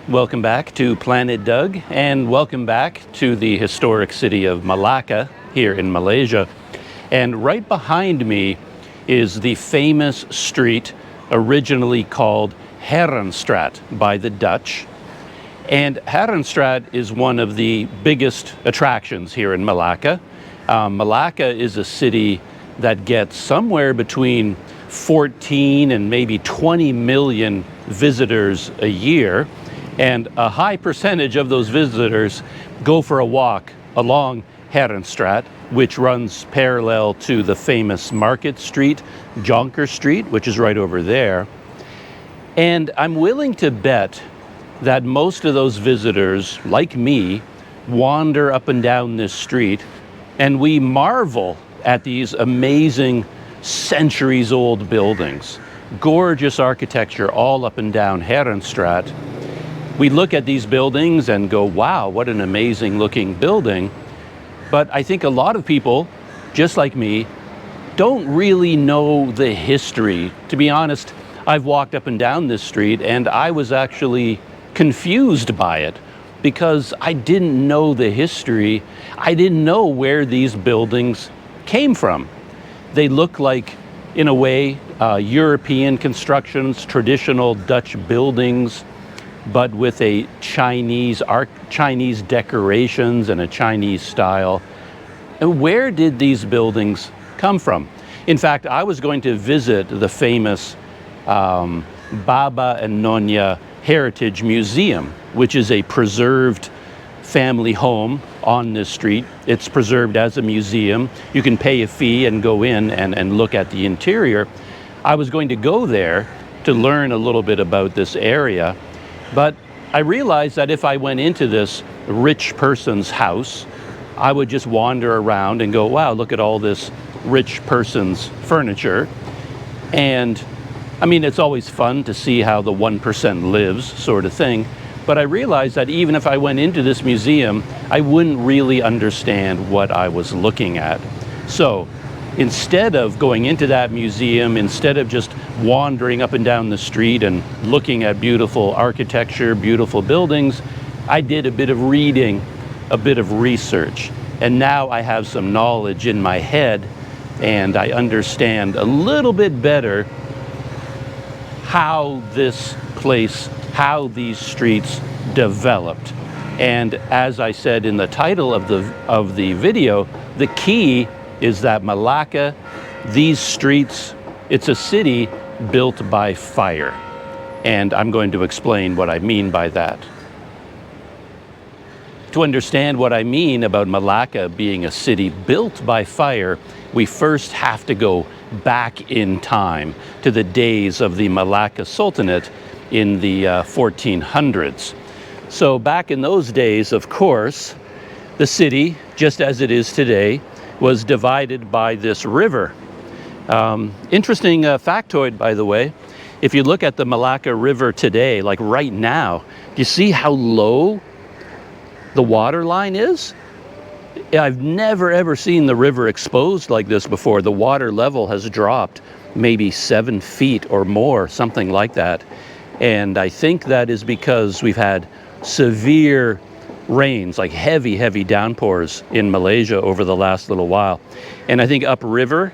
Welcome back to Planet Doug, and welcome back to the historic city of Melaka here in Malaysia. And right behind me is the famous street originally called Heerenstraat by the Dutch. And Heerenstraat is one of the biggest attractions here in Melaka. Melaka is a city that gets somewhere between 14 and maybe 20 million visitors a year. And a high percentage of those visitors go for a walk along Heerenstraat, which runs parallel to the famous market street, Jonkerstraat, which is right over there. And I'm willing to bet that most of those visitors, like me, wander up and down this street, and we marvel at these amazing centuries-old buildings, gorgeous architecture all up and down Heerenstraat. We look at these buildings and go, wow, what an amazing looking building. But I think a lot of people, just like me, don't really know the history. To be honest, I've walked up and down this street and I was actually confused by it because I didn't know the history. I didn't know where these buildings came from. They look like, in a way, European constructions, traditional Dutch buildings, but with a Chinese decorations and a Chinese style. And where did these buildings come from? In fact, I was going to visit the famous Baba and Nyonya Heritage Museum, which is a preserved family home on this street. It's preserved as a museum. You can pay a fee and go in and look at the interior. I was going to go there to learn a little bit about this area. But I realized that if I went into this rich person's house, I would just wander around and go, wow, look at all this rich person's furniture. And I mean, it's always fun to see how the 1% lives, sort of thing. But I realized that even if I went into this museum, I wouldn't really understand what I was looking at. So instead of going into that museum, instead of just wandering up and down the street and looking at beautiful architecture, beautiful buildings, I did a bit of reading, a bit of research. And now I have some knowledge in my head and I understand a little bit better how this place, how these streets developed. And as I said in the title of the video, the key is that Melaka, these streets, it's a city built by fire. And I'm going to explain what I mean by that. To understand what I mean about Melaka being a city built by fire, we first have to go back in time to the days of the Melaka Sultanate in the 1400s. So back in those days, of course, the city, just as it is today, was divided by this river. Interesting factoid, by the way. If you look at the Melaka River today, like right now, do you see how low the water line is? I've never ever seen the river exposed like this before. The water level has dropped maybe 7 feet or more, something like that. And I think that is because we've had severe rains, like heavy downpours in Malaysia over the last little while. And I think upriver,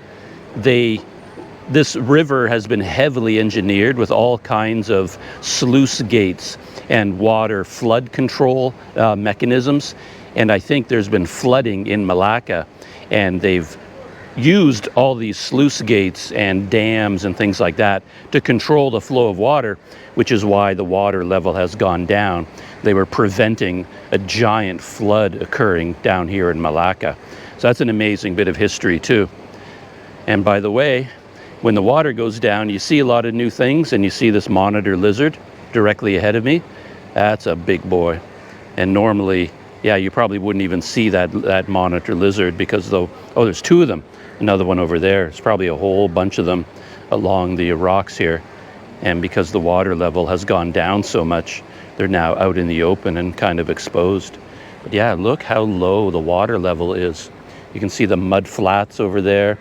this river has been heavily engineered with all kinds of sluice gates and water flood control mechanisms. And I think there's been flooding in Melaka, and they've used all these sluice gates and dams and things like that to control the flow of water, which is why the water level has gone down. They were preventing a giant flood occurring down here in Melaka. So that's an amazing bit of history too. And by the way, when the water goes down, you see a lot of new things, and you see this monitor lizard directly ahead of me. That's a big boy. And normally, yeah, you probably wouldn't even see that monitor lizard because there's two of them. Another one over there. There's probably a whole bunch of them along the rocks here. And because the water level has gone down so much, they're now out in the open and kind of exposed. But yeah, look how low the water level is. You can see the mud flats over there.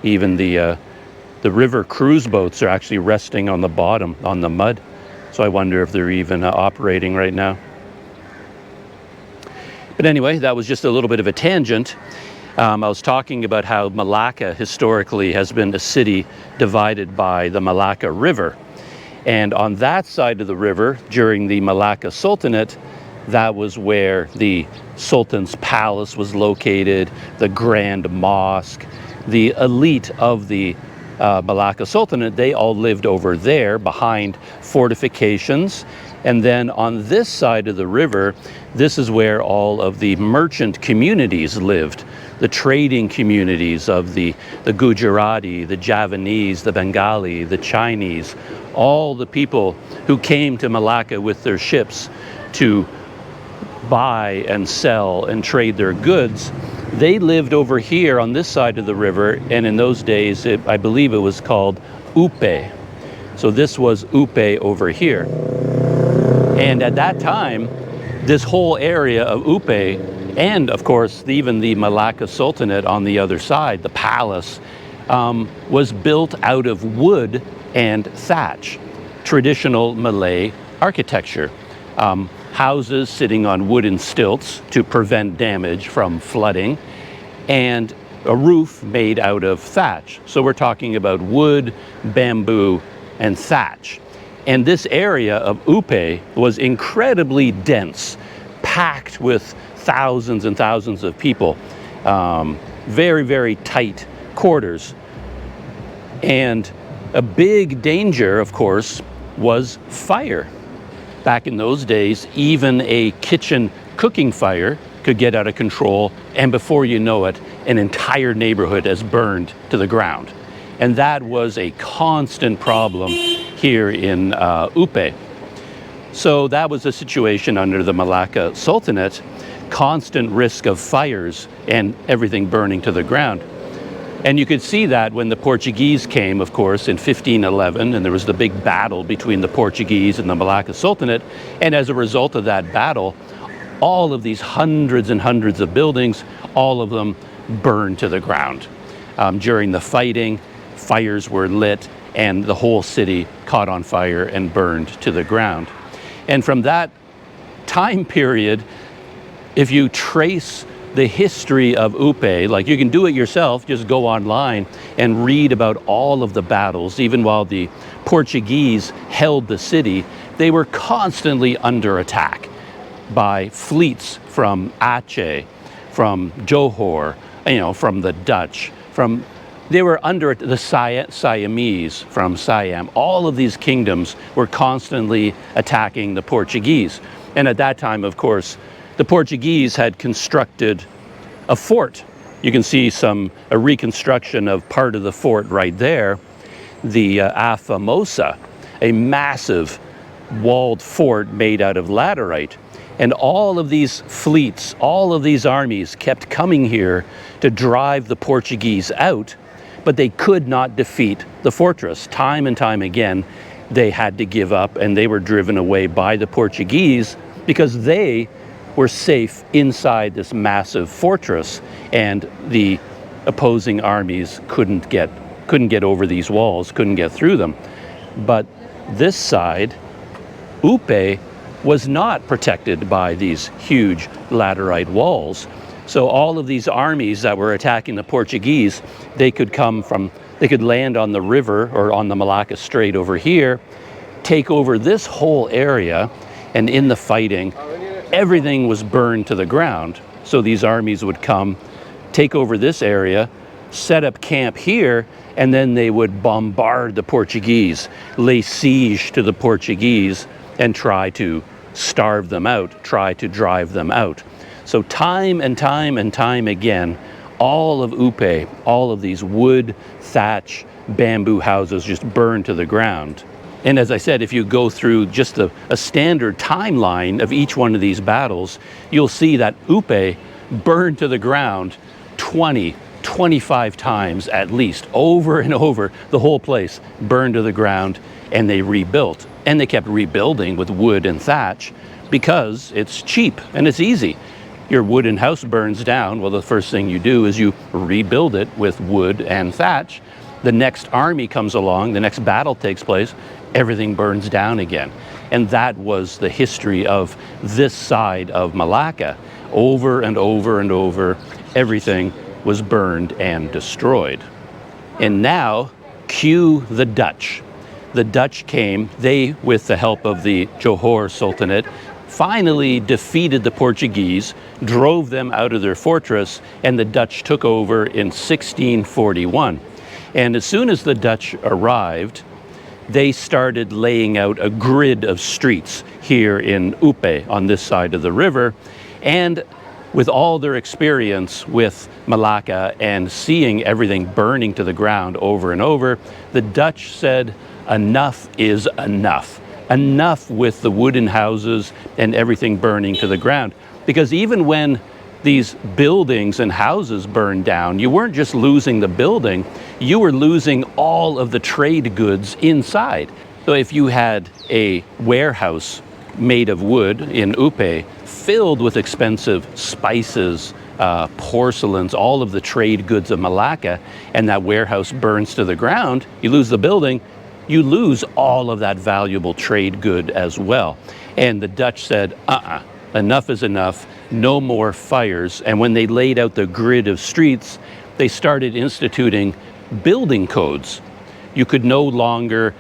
Even the river cruise boats are actually resting on the bottom, on the mud. So I wonder if they're even operating right now. But anyway, that was just a little bit of a tangent. I was talking about how Melaka historically has been a city divided by the Melaka River. And on that side of the river, during the Melaka Sultanate, that was where the Sultan's palace was located, the Grand Mosque. The elite of the Melaka Sultanate, they all lived over there behind fortifications. And then on this side of the river, this is where all of the merchant communities lived. The trading communities of the Gujarati, the Javanese, the Bengali, the Chinese, all the people who came to Melaka with their ships to buy and sell and trade their goods. They lived over here on this side of the river, and in those days, I believe it was called Upe. So this was Upe over here. And at that time, this whole area of Upe, and of course, even the Melaka Sultanate on the other side, the palace, was built out of wood and thatch, traditional Malay architecture. Houses sitting on wooden stilts to prevent damage from flooding, and a roof made out of thatch. So we're talking about wood, bamboo, and thatch. And this area of Upe was incredibly dense, packed with thousands and thousands of people. Very, very tight quarters. And a big danger, of course, was fire. Back in those days, even a kitchen cooking fire could get out of control, and before you know it, an entire neighborhood has burned to the ground. And that was a constant problem here in Upe. So that was the situation under the Melaka Sultanate, constant risk of fires and everything burning to the ground. And you could see that when the Portuguese came, of course, in 1511, and there was the big battle between the Portuguese and the Melaka Sultanate. And as a result of that battle, all of these hundreds and hundreds of buildings, all of them burned to the ground. During the fighting, fires were lit, and the whole city caught on fire and burned to the ground. And from that time period, if you trace the history of Upe, like you can do it yourself, just go online and read about all of the battles. Even while the Portuguese held the city, they were constantly under attack by fleets from Aceh, from Johor, from the Dutch, they were under the Siamese from Siam. All of these kingdoms were constantly attacking the Portuguese. And at that time, of course, the Portuguese had constructed a fort. You can see a reconstruction of part of the fort right there, the Afamosa, a massive walled fort made out of laterite. And all of these fleets, all of these armies kept coming here to drive the Portuguese out, but they could not defeat the fortress. Time and time again, they had to give up, and they were driven away by the Portuguese because they were safe inside this massive fortress, and the opposing armies couldn't get over these walls, couldn't get through them. But this side, Upe, was not protected by these huge laterite walls. So all of these armies that were attacking the Portuguese, they could land on the river or on the Malacca Strait over here, take over this whole area, and in the fighting, everything was burned to the ground. So these armies would come, take over this area, set up camp here, and then they would bombard the Portuguese, lay siege to the Portuguese, and try to starve them out, try to drive them out. So time and time and time again, all of Upe, all of these wood, thatch, bamboo houses just burned to the ground. And as I said, if you go through just a standard timeline of each one of these battles, you'll see that Upe burned to the ground 20, 25 times at least, over and over. The whole place burned to the ground, and they rebuilt. And they kept rebuilding with wood and thatch because it's cheap and it's easy. Your wooden house burns down. Well, the first thing you do is you rebuild it with wood and thatch. The next army comes along, the next battle takes place, everything burns down again. And that was the history of this side of Melaka. Over and over and over, everything was burned and destroyed. And now, cue the Dutch. The Dutch came, they, with the help of the Johor Sultanate, finally defeated the Portuguese, drove them out of their fortress, and the Dutch took over in 1641. And as soon as the Dutch arrived, they started laying out a grid of streets here in Upe, on this side of the river. And with all their experience with Melaka and seeing everything burning to the ground over and over, the Dutch said, enough is enough. Enough with the wooden houses and everything burning to the ground. Because even when these buildings and houses burned down, you weren't just losing the building, you were losing all of the trade goods inside. So if you had a warehouse made of wood in Upe, filled with expensive spices, porcelains, all of the trade goods of Melaka, and that warehouse burns to the ground, you lose the building, you lose all of that valuable trade good as well. And the Dutch said, enough is enough, no more fires. And when they laid out the grid of streets, they started instituting building codes. You could no longer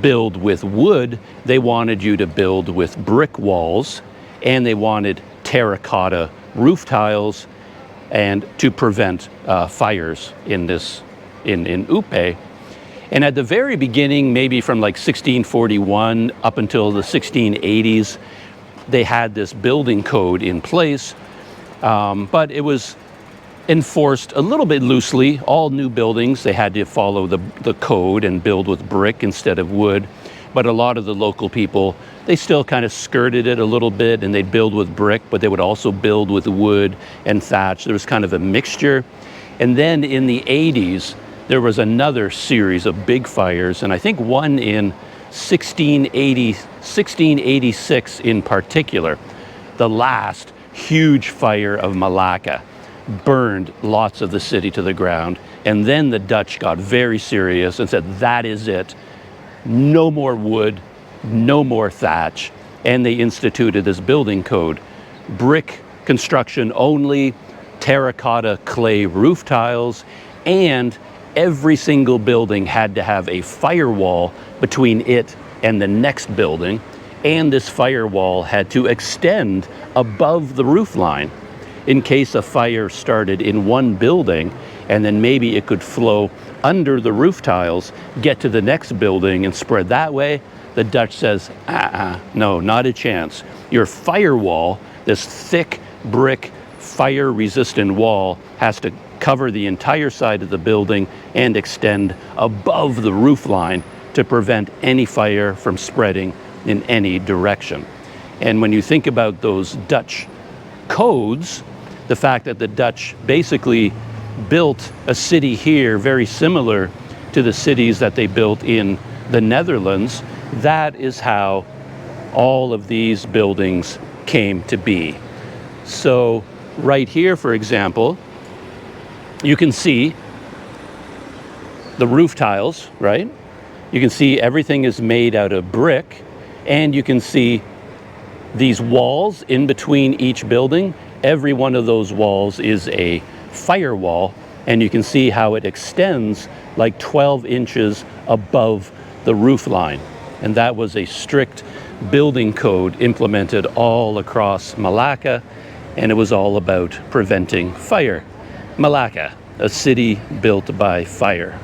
build with wood. They wanted you to build with brick walls, and they wanted terracotta roof tiles, and to prevent fires in Upe. And at the very beginning, maybe from like 1641 up until the 1680s, they had this building code in place, but it was enforced a little bit loosely. All new buildings, they had to follow the code and build with brick instead of wood. But a lot of the local people, they still kind of skirted it a little bit, and they'd build with brick, but they would also build with wood and thatch. There was kind of a mixture. And then in the 80s, there was another series of big fires, and I think one in 1686 in particular, the last huge fire of Melaka, burned lots of the city to the ground. And then the Dutch got very serious and said, that is it. No more wood, no more thatch. And they instituted this building code. Brick construction only, terracotta clay roof tiles, and every single building had to have a firewall between it and the next building, and this firewall had to extend above the roof line in case a fire started in one building, and then maybe it could flow under the roof tiles, get to the next building and spread that way. The Dutch says, no, not a chance. Your firewall, this thick brick fire-resistant wall, has to cover the entire side of the building and extend above the roof line to prevent any fire from spreading in any direction. And when you think about those Dutch codes, the fact that the Dutch basically built a city here very similar to the cities that they built in the Netherlands, that is how all of these buildings came to be. So right here, for example, you can see the roof tiles, right? You can see everything is made out of brick, and you can see these walls in between each building. Every one of those walls is a firewall, and you can see how it extends like 12 inches above the roof line. And that was a strict building code implemented all across Melaka, and it was all about preventing fire. Melaka, a city built by fire.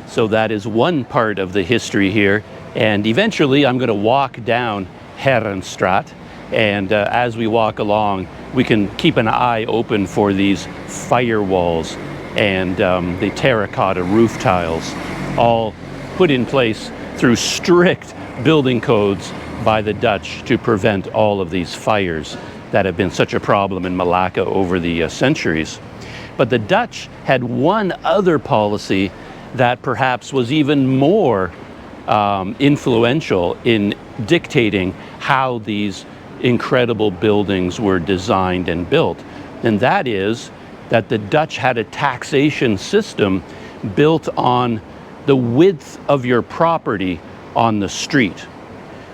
So that is one part of the history here, and eventually I'm going to walk down Heerenstraat, and as we walk along, we can keep an eye open for these firewalls and the terracotta roof tiles, all put in place through strict building codes by the Dutch to prevent all of these fires that have been such a problem in Melaka over the centuries. But the Dutch had one other policy that perhaps was even more influential in dictating how these incredible buildings were designed and built. And that is that the Dutch had a taxation system built on the width of your property on the street.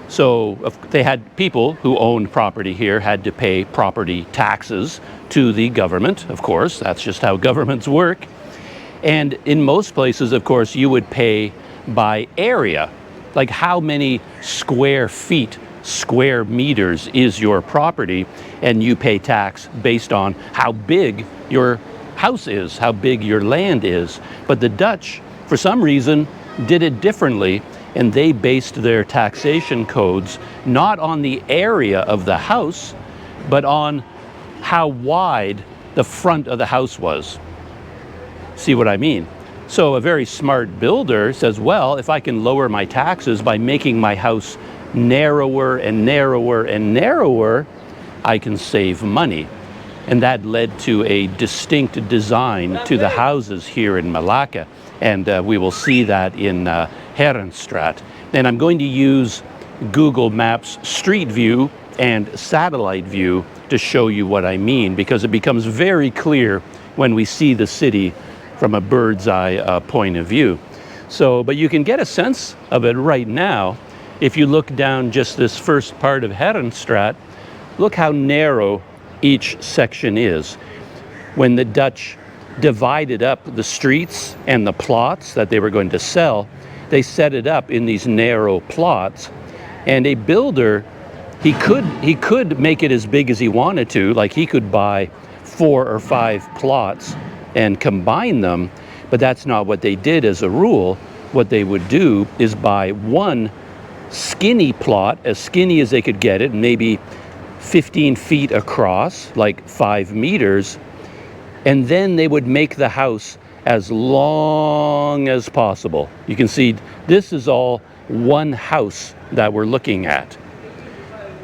So they had people who owned property here had to pay property taxes to the government, of course. That's just how governments work. And in most places, of course, you would pay by area, like how many square feet, square meters is your property, and you pay tax based on how big your house is, how big your land is. But the Dutch, for some reason, did it differently, and they based their taxation codes not on the area of the house, but on how wide the front of the house was. See what I mean? So a very smart builder says, well, if I can lower my taxes by making my house narrower and narrower and narrower, I can save money. And that led to a distinct design to the houses here in Melaka. And we will see that in Heerenstraat. And I'm going to use Google Maps Street View and Satellite View to show you what I mean, because it becomes very clear when we see the city from a bird's eye point of view. So, but you can get a sense of it right now. If you look down just this first part of Heerenstraat, look how narrow each section is. When the Dutch divided up the streets and the plots that they were going to sell, they set it up in these narrow plots. And a builder, he could make it as big as he wanted to, like he could buy 4 or 5 plots and combine them, but that's not what they did as a rule. What they would do is buy one skinny plot, as skinny as they could get it, maybe 15 feet across, like 5 meters, and then they would make the house as long as possible. You can see this is all one house that we're looking at.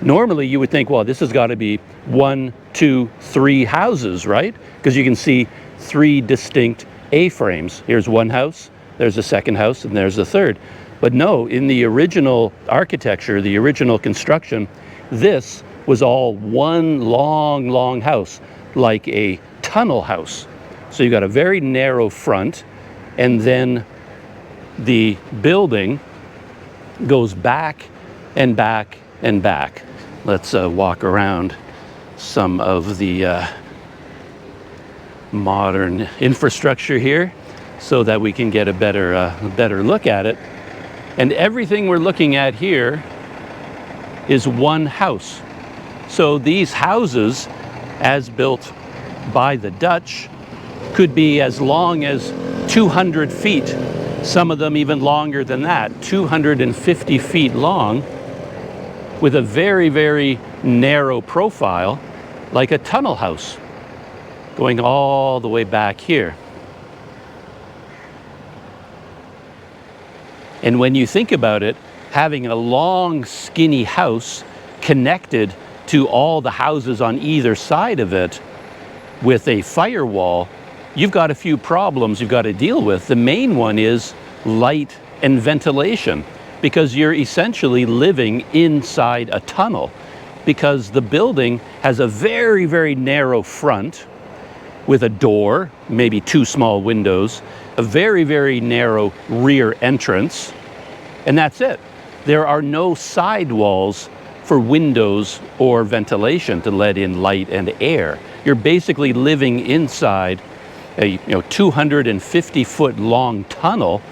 Normally you would think, well, this has got to be 1, 2, 3 houses, right? Because you can see 3 distinct A-frames. Here's one house, there's a second house, and there's a third. But no, in the original architecture, the original construction, this was all one long house, like a tunnel house. So you've got a very narrow front, and then the building goes back and back and back. Let's walk around some of the modern infrastructure here so that we can get a better look at it. And everything we're looking at here is one house. So these houses, as built by the Dutch, could be as long as 200 feet. Some of them even longer than that, 250 feet long, with a very, very narrow profile, like a tunnel house, going all the way back here. And when you think about it, having a long, skinny house connected to all the houses on either side of it with a firewall, you've got a few problems you've got to deal with. The main one is light and ventilation, because you're essentially living inside a tunnel, because the building has a very, very narrow front with a door, maybe 2 small windows, a very, very narrow rear entrance, and that's it. There are no side walls for windows or ventilation to let in light and air. You're basically living inside a 250-foot long tunnel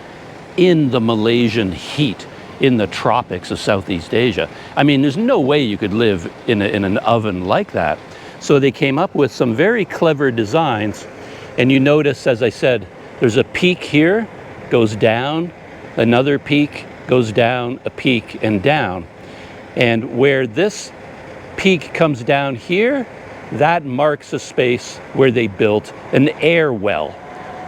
in the Malaysian heat, in the tropics of Southeast Asia. I mean, there's no way you could live in an oven like that. So they came up with some very clever designs. And you notice, as I said, there's a peak here, goes down, another peak, goes down, a peak, and down. And where this peak comes down here, that marks a space where they built an air well.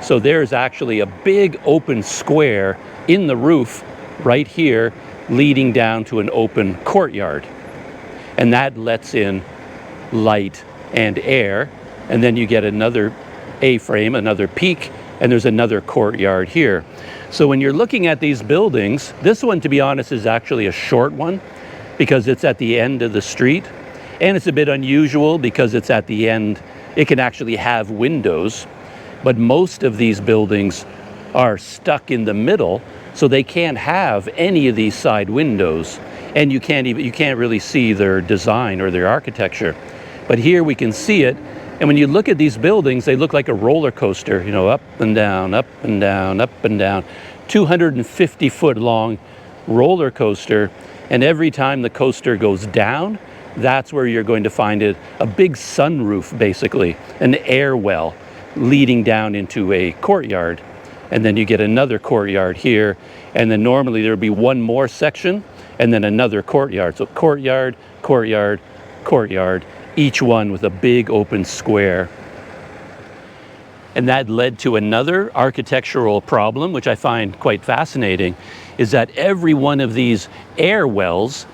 So there's actually a big open square in the roof right here, leading down to an open courtyard. And that lets in light and air. And then you get another A-frame, another peak, and there's another courtyard here. So when you're looking at these buildings, this one, to be honest, is actually a short one because it's at the end of the street. And it's a bit unusual because it's at the end. It can actually have windows, but most of these buildings are stuck in the middle So they can't have any of these side windows, and you can't really see their design or their architecture. But here we can see it, and when you look at these buildings, they look like a roller coaster, you know, up and down, up and down, up and down. 250-foot long roller coaster, and every time the coaster goes down, that's where you're going to find it, a big sunroof, basically, an air well leading down into a courtyard. And then you get another courtyard here, and then normally there would be one more section, and then another courtyard. So courtyard, courtyard, courtyard, each one with a big open square. And that led to another architectural problem, which I find quite fascinating, is that every one of these air wells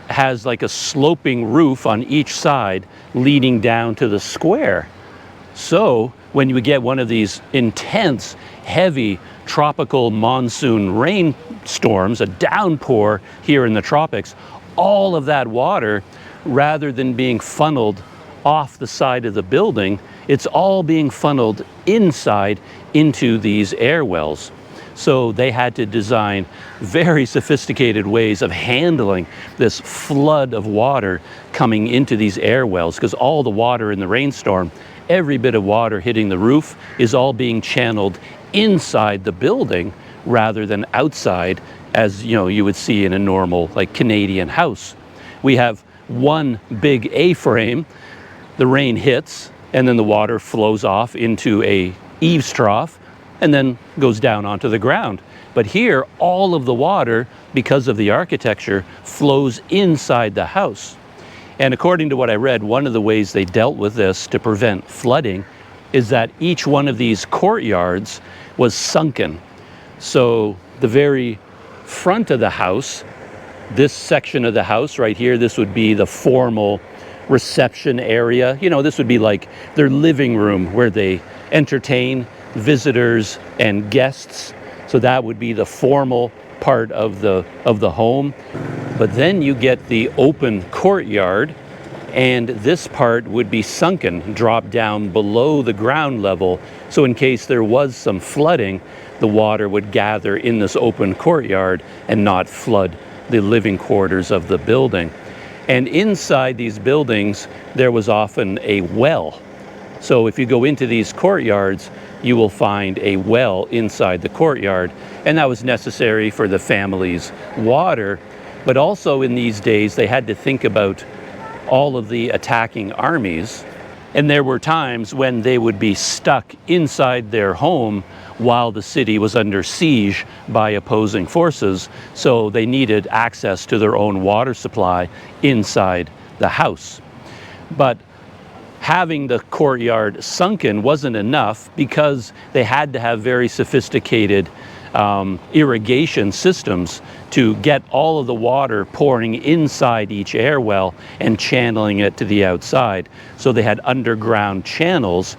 has like a sloping roof on each side leading down to the square. So when you get one of these intense, heavy, tropical monsoon rainstorms, a downpour here in the tropics, all of that water, rather than being funneled off the side of the building, it's all being funneled inside into these air wells. So they had to design very sophisticated ways of handling this flood of water coming into these air wells, because all the water in the rainstorm, every bit of water hitting the roof is all being channeled inside the building rather than outside, as you know, you would see in a normal like Canadian house. We have one big A-frame, the rain hits, and then the water flows off into a eaves trough and then goes down onto the ground. But here, all of the water, because of the architecture, flows inside the house. And according to what I read, one of the ways they dealt with this to prevent flooding is that each one of these courtyards was sunken. So the very front of the house, this section of the house right here, this would be the formal reception area. You know, this would be like their living room where they entertain visitors and guests. So that would be the formal part of the home. But then you get the open courtyard, and this part would be sunken, drop down below the ground level. So in case there was some flooding, the water would gather in this open courtyard and not flood the living quarters of the building. And inside these buildings, there was often a well. So if you go into these courtyards, you will find a well inside the courtyard, and that was necessary for the family's water. But also in these days, they had to think about all of the attacking armies, and there were times when they would be stuck inside their home while the city was under siege by opposing forces, so they needed access to their own water supply inside the house. But having the courtyard sunken wasn't enough, because they had to have very sophisticated irrigation systems to get all of the water pouring inside each air well and channeling it to the outside. So they had underground channels.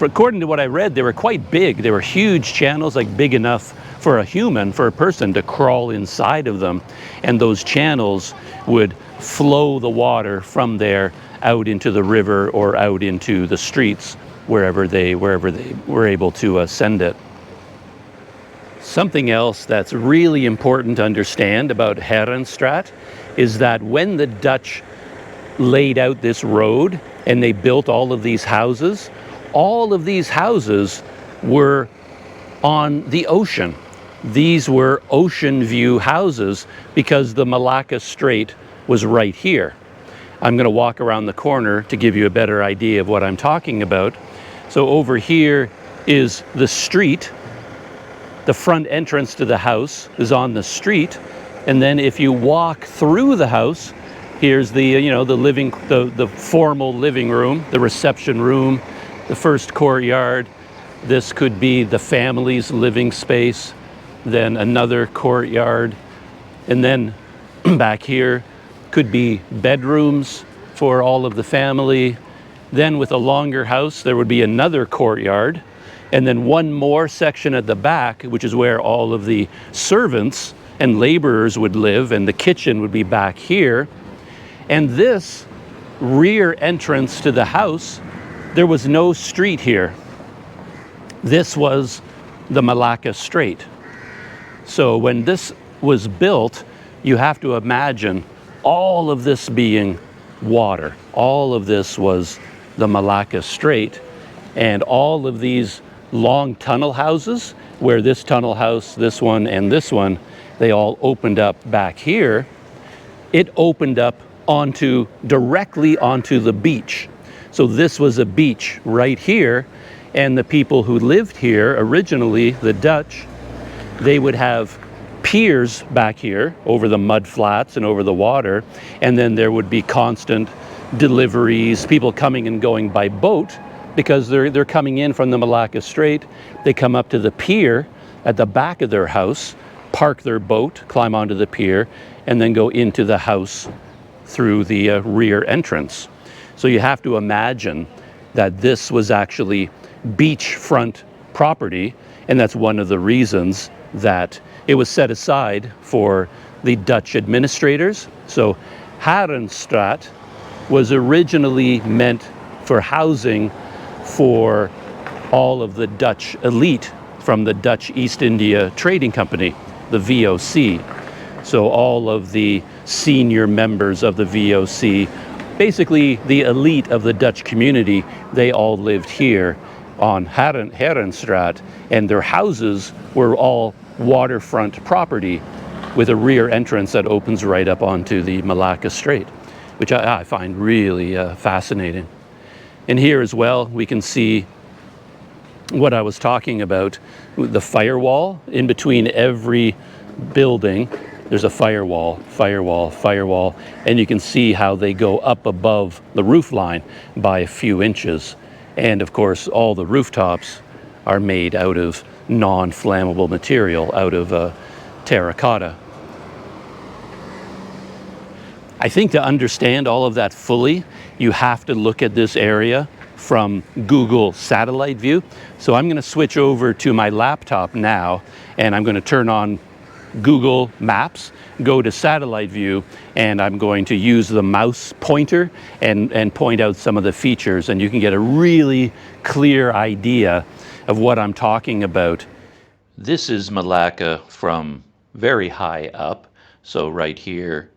According to what I read, they were quite big. They were huge channels, like big enough for a human, for a person to crawl inside of them. And those channels would flow the water from there out into the river or out into the streets, wherever they were able to send it. Something else that's really important to understand about Heerenstraat is that when the Dutch laid out this road and they built all of these houses were on the ocean. These were ocean view houses because the Melaka Strait was right here. I'm going to walk around the corner to give you a better idea of what I'm talking about. So over here is the street. The front entrance to the house is on the street, and then if you walk through the house, here's the the formal living room, the reception room, the first courtyard. This could be the family's living space, then another courtyard, and then back here could be bedrooms for all of the family. Then with a longer house, there would be another courtyard, and then one more section at the back, which is where all of the servants and laborers would live, and the kitchen would be back here. And this rear entrance to the house, there was no street here. This was the Melaka Strait. So when this was built, you have to imagine all of this being water. All of this was the Malacca Strait, and all of these long tunnel houses, where this tunnel house, this one, and this one, they all opened up back here. It opened up directly onto the beach. So this was a beach right here, and the people who lived here originally, the Dutch, they would have piers back here over the mud flats and over the water, and then there would be constant deliveries, people coming and going by boat, because they're coming in from the Malacca Strait. They come up to the pier at the back of their house, park their boat, climb onto the pier, and then go into the house through the rear entrance. So you have to imagine that this was actually beachfront property, and that's one of the reasons that it was set aside for the Dutch administrators. So Heerenstraat was originally meant for housing for all of the Dutch elite from the Dutch East India Trading Company, the VOC. So all of the senior members of the VOC, basically the elite of the Dutch community, they all lived here on Heerenstraat, and their houses were all waterfront property with a rear entrance that opens right up onto the Malacca Strait, which I find really fascinating. And here as well, we can see what I was talking about, the firewall. In between every building, there's a firewall, and you can see how they go up above the roof line by a few inches. And of course, all the rooftops are made out of non-flammable material, out of terracotta. I think to understand all of that fully, you have to look at this area from Google satellite view. So I'm going to switch over to my laptop now, and I'm going to turn on Google Maps, go to satellite view, and I'm going to use the mouse pointer and point out some of the features, and you can get a really clear idea of what I'm talking about. This is Melaka from very high up. So right here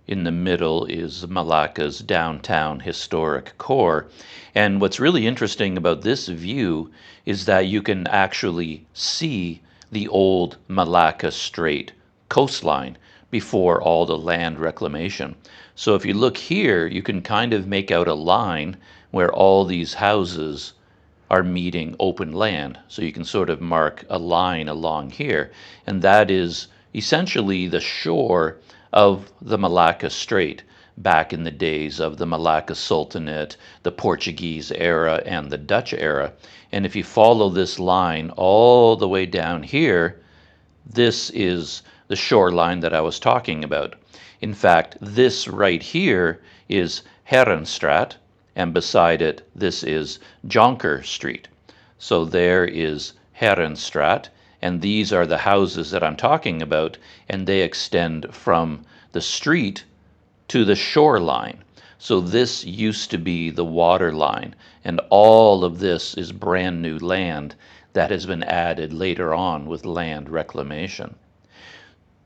in the middle is Malacca's downtown historic core. And what's really interesting about this view is that you can actually see the old Malacca Strait coastline before all the land reclamation. So if you look here, you can kind of make out a line where all these houses are meeting open land. So you can sort of mark a line along here, and that is essentially the shore of the Malacca Strait back in the days of the Malacca Sultanate, the Portuguese era, and the Dutch era. And if you follow this line all the way down here, this is the shoreline that I was talking about. In fact, this right here is Heerenstraat, and beside it, this is Jonkerstraat. So there is Heerenstraat, and these are the houses that I'm talking about, and they extend from the street to the shoreline. So this used to be the water line, and all of this is brand new land that has been added later on with land reclamation.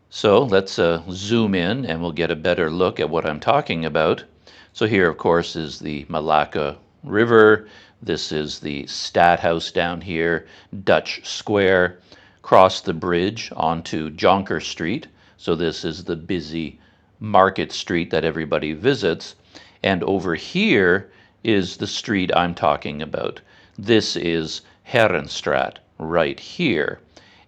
So let's zoom in and we'll get a better look at what I'm talking about. So here, of course, is the Malacca River. This is the Stadhouse down here, Dutch Square. Cross the bridge onto Jonkerstraat. So this is the busy market street that everybody visits. And over here is the street I'm talking about. This is Heerenstraat right here.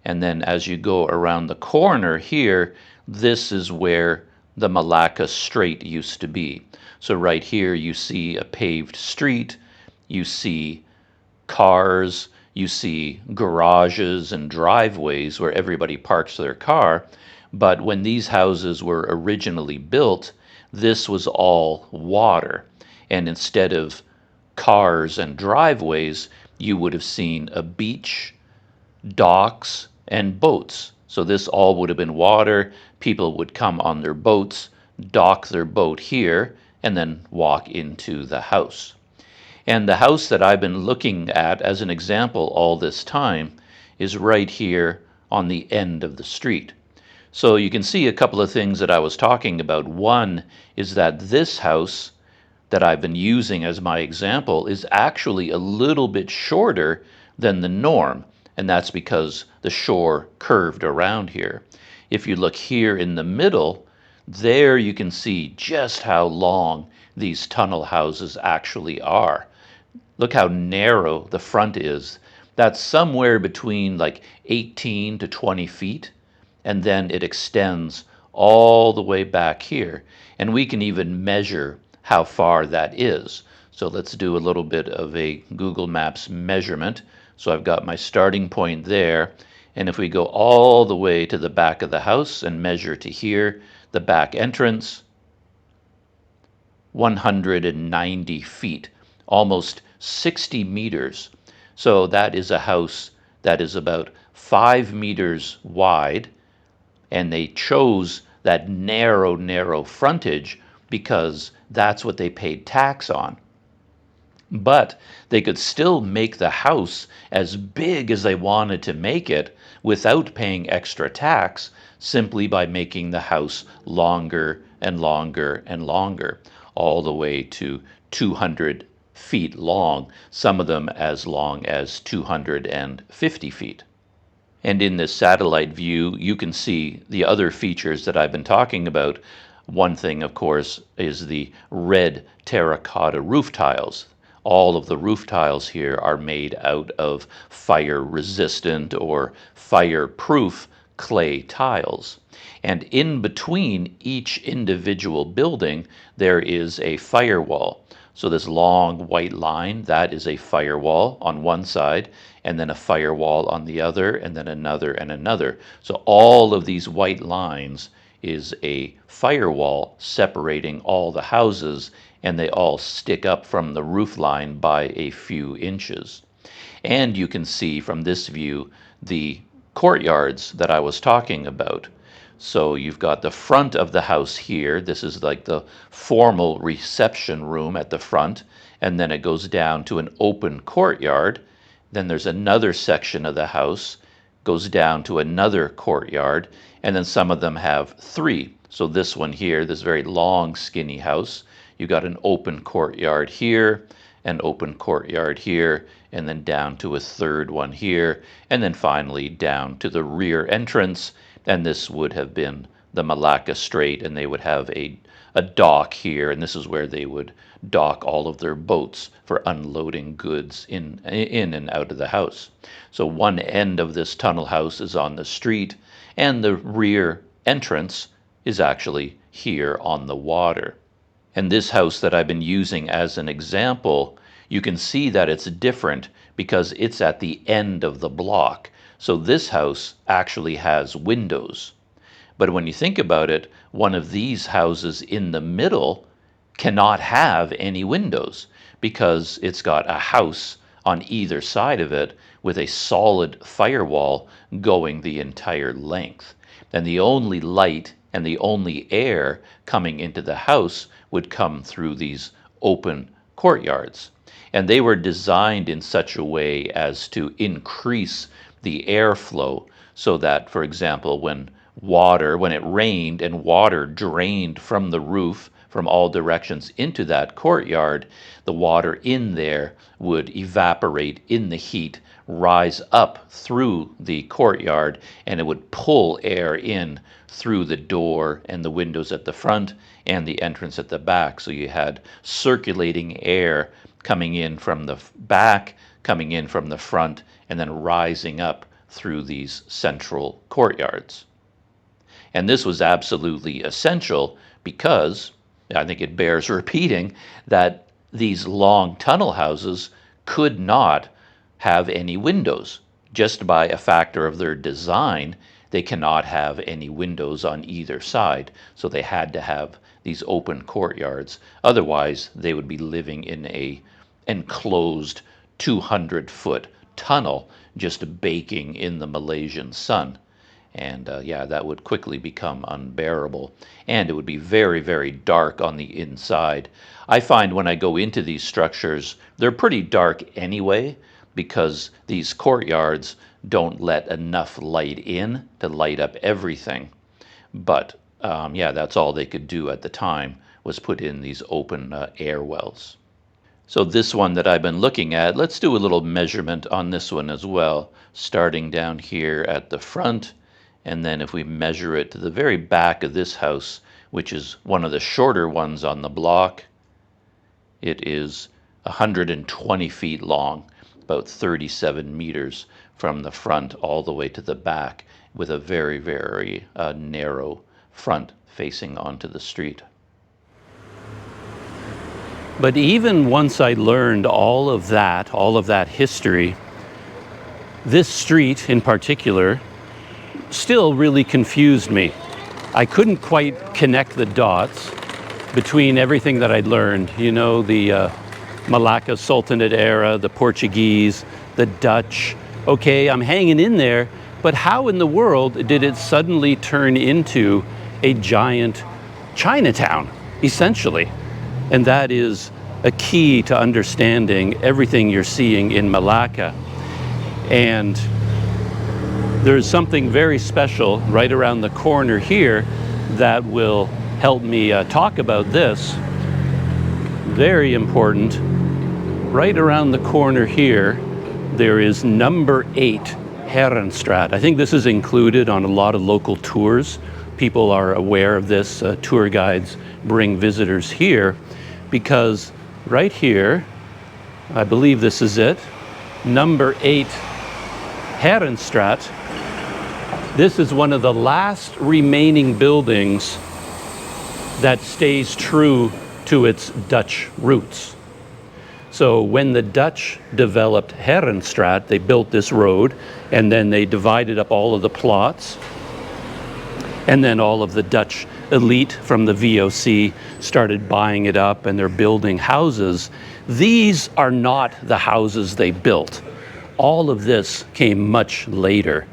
And then as you go around the corner here, this is where the Malacca Strait used to be. So right here you see a paved street, you see cars, you see garages and driveways where everybody parks their car. But when these houses were originally built, this was all water. And instead of cars and driveways, you would have seen a beach, docks, and boats. So this all would have been water. People would come on their boats, dock their boat here, and then walk into the house. And the house that I've been looking at as an example all this time is right here on the end of the street. So you can see a couple of things that I was talking about. One is that this house that I've been using as my example is actually a little bit shorter than the norm, and that's because the shore curved around here. If you look here in the middle, there you can see just how long these tunnel houses actually are. Look how narrow the front is. That's somewhere between like 18 to 20 feet, and then it extends all the way back here. And we can even measure how far that is. So let's do a little bit of a Google Maps measurement. So I've got my starting point there, and if we go all the way to the back of the house and measure to here, the back entrance, 190 feet, almost 60 meters. So that is a house that is about 5 meters wide, and they chose that narrow frontage because that's what they paid tax on. But they could still make the house as big as they wanted to make it without paying extra tax, simply by making the house longer and longer and longer, all the way to 200 feet long, some of them as long as 250 feet. And in this satellite view, you can see the other features that I've been talking about. One thing, of course, is the red terracotta roof tiles. All of the roof tiles here are made out of fire-resistant or fire-proof clay tiles. And in between each individual building, there is a firewall. So this long white line, that is a firewall on one side, and then a firewall on the other, and then another and another. So all of these white lines is a firewall separating all the houses, and they all stick up from the roof line by a few inches. And you can see from this view the courtyards that I was talking about. So you've got the front of the house here. This is like the formal reception room at the front, and then it goes down to an open courtyard. Then there's another section of the house, goes down to another courtyard, and then some of them have three. So this one here, this very long, skinny house, you got an open courtyard here, an open courtyard here, and then down to a third one here, and then finally down to the rear entrance. And this would have been the Melaka Strait, and they would have a dock here, and this is where they would dock all of their boats for unloading goods in and out of the house. So one end of this tunnel house is on the street, and the rear entrance is actually here on the water. And this house that I've been using as an example, you can see that it's different because it's at the end of the block. So this house actually has windows. But when you think about it, one of these houses in the middle cannot have any windows because it's got a house on either side of it with a solid firewall going the entire length. And the only light and the only air coming into the house would come through these open courtyards. And they were designed in such a way as to increase the airflow so that, for example, when it rained and water drained from the roof from all directions into that courtyard, the water in there would evaporate in the heat, rise up through the courtyard, and it would pull air in through the door and the windows at the front and the entrance at the back. So you had circulating air coming in from the back, coming in from the front, and then rising up through these central courtyards. And this was absolutely essential because, I think it bears repeating, that these long tunnel houses could not have any windows. Just by a factor of their design, they cannot have any windows on either side. So they had to have these open courtyards. Otherwise, they would be living in a enclosed 200-foot tunnel just baking in the Malaysian sun. And yeah, that would quickly become unbearable. And it would be very, very dark on the inside. I find when I go into these structures, they're pretty dark anyway, because these courtyards don't let enough light in to light up everything. But yeah, that's all they could do at the time, was put in these open air wells. So this one that I've been looking at, let's do a little measurement on this one as well, starting down here at the front, and then if we measure it to the very back of this house, which is one of the shorter ones on the block, it is 120 feet long, about 37 meters from the front all the way to the back, with a very, very narrow front facing onto the street. But even once I learned all of that history, this street in particular still really confused me. I couldn't quite connect the dots between everything that I'd learned. You know, the Melaka Sultanate era, the Portuguese, the Dutch. Okay, I'm hanging in there, but how in the world did it suddenly turn into a giant Chinatown, essentially? And that is a key to understanding everything you're seeing in Melaka. And there's something very special right around the corner here that will help me talk about this. Very important. Right around the corner here, there is number 8 Heerenstraat. I think this is included on a lot of local tours. People are aware of this. Tour guides bring visitors here because right here, I believe this is it, number 8 Heerenstraat. This is one of the last remaining buildings that stays true to its Dutch roots. So when the Dutch developed Heerenstraat, they built this road, and then they divided up all of the plots, and then all of the Dutch elite from the VOC started buying it up, and they're building houses. These are not the houses they built. All of this came much later.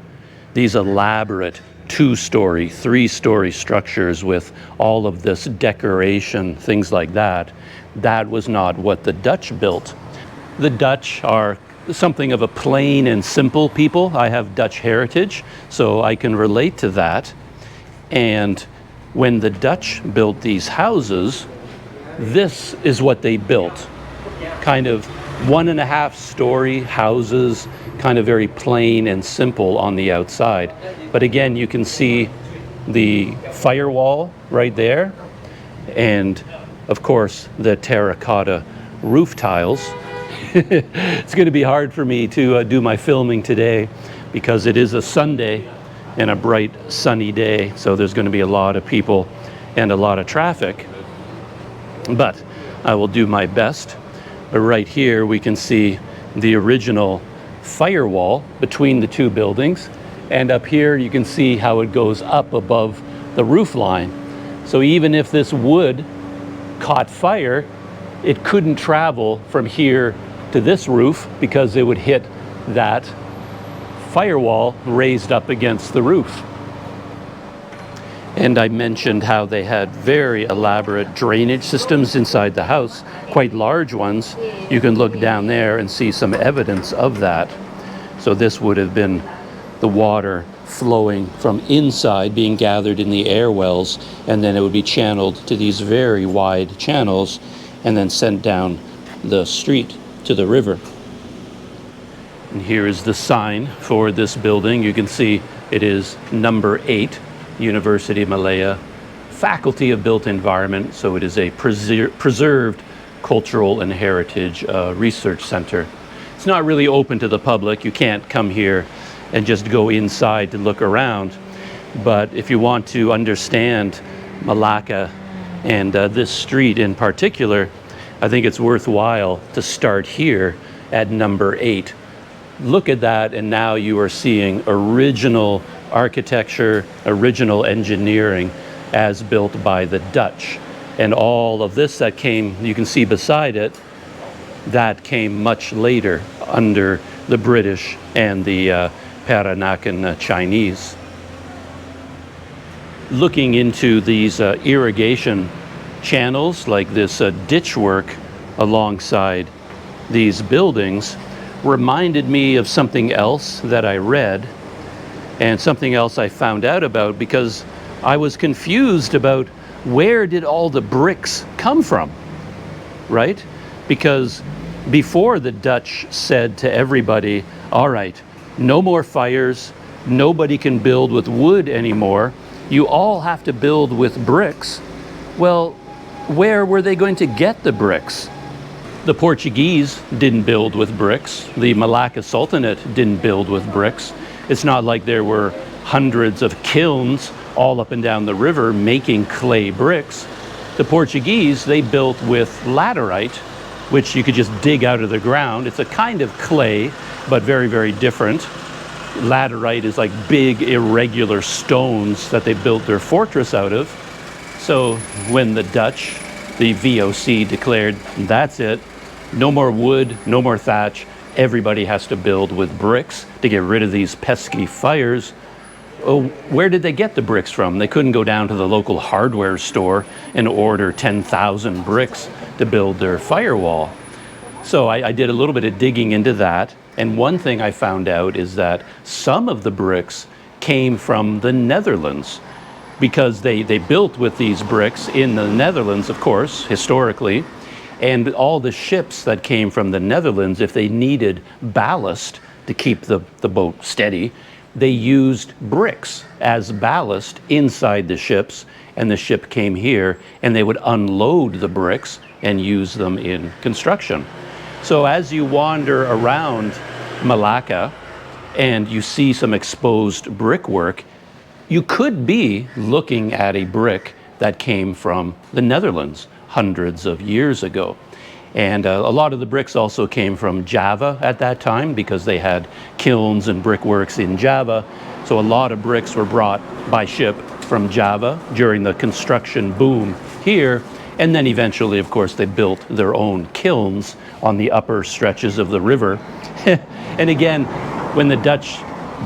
These elaborate 2-story, 3-story structures with all of this decoration, things like that, that was not what the Dutch built. The Dutch are something of a plain and simple people. I have Dutch heritage, so I can relate to that. And when the Dutch built these houses, this is what they built. Kind of 1.5-story houses, kind of very plain and simple on the outside. But again, you can see the firewall right there, and of course the terracotta roof tiles. It's going to be hard for me to do my filming today because it is a Sunday and a bright sunny day, so there's going to be a lot of people and a lot of traffic, but I will do my best. But right here we can see the original firewall between the two buildings, and up here you can see how it goes up above the roof line. So even if this wood caught fire, it couldn't travel from here to this roof because it would hit that firewall raised up against the roof. And I mentioned how they had very elaborate drainage systems inside the house, quite large ones. You can look down there and see some evidence of that. So this would have been the water flowing from inside, being gathered in the air wells, and then it would be channeled to these very wide channels and then sent down the street to the river. And here is the sign for this building. You can see it is number 8, University of Malaya, Faculty of Built Environment. So it is a preserved cultural and heritage research center. It's not really open to the public. You can't come here and just go inside to look around. But if you want to understand Melaka and this street in particular, I think it's worthwhile to start here at number 8. Look at that, and now you are seeing original architecture, original engineering as built by the Dutch. And all of this that came, you can see beside it, that came much later under the British and the Peranakan Chinese. Looking into these irrigation channels, like this ditch work alongside these buildings, reminded me of something else that I read and something else I found out about, because I was confused about where did all the bricks come from, right? Because before the Dutch said to everybody, all right, no more fires, nobody can build with wood anymore, you all have to build with bricks. Well, where were they going to get the bricks? The Portuguese didn't build with bricks. The Melaka Sultanate didn't build with bricks. It's not like there were hundreds of kilns all up and down the river making clay bricks. The Portuguese, they built with laterite, which you could just dig out of the ground. It's a kind of clay, but very, very different. Laterite is like big, irregular stones that they built their fortress out of. So when the Dutch, the VOC, declared, that's it, no more wood, no more thatch, everybody has to build with bricks to get rid of these pesky fires. Oh, where did they get the bricks from? They couldn't go down to the local hardware store and order 10,000 bricks to build their firewall. So I did a little bit of digging into that, and one thing I found out is that some of the bricks came from the Netherlands, because they built with these bricks in the Netherlands, of course, historically, and all the ships that came from the Netherlands, if they needed ballast to keep the boat steady, they used bricks as ballast inside the ships, and the ship came here and they would unload the bricks and use them in construction. So as you wander around Melaka and you see some exposed brickwork, you could be looking at a brick that came from the Netherlands hundreds of years ago. And a lot of the bricks also came from Java at that time, because they had kilns and brickworks in Java. So a lot of bricks were brought by ship from Java during the construction boom here. And then eventually, of course, they built their own kilns on the upper stretches of the river. And again, when the Dutch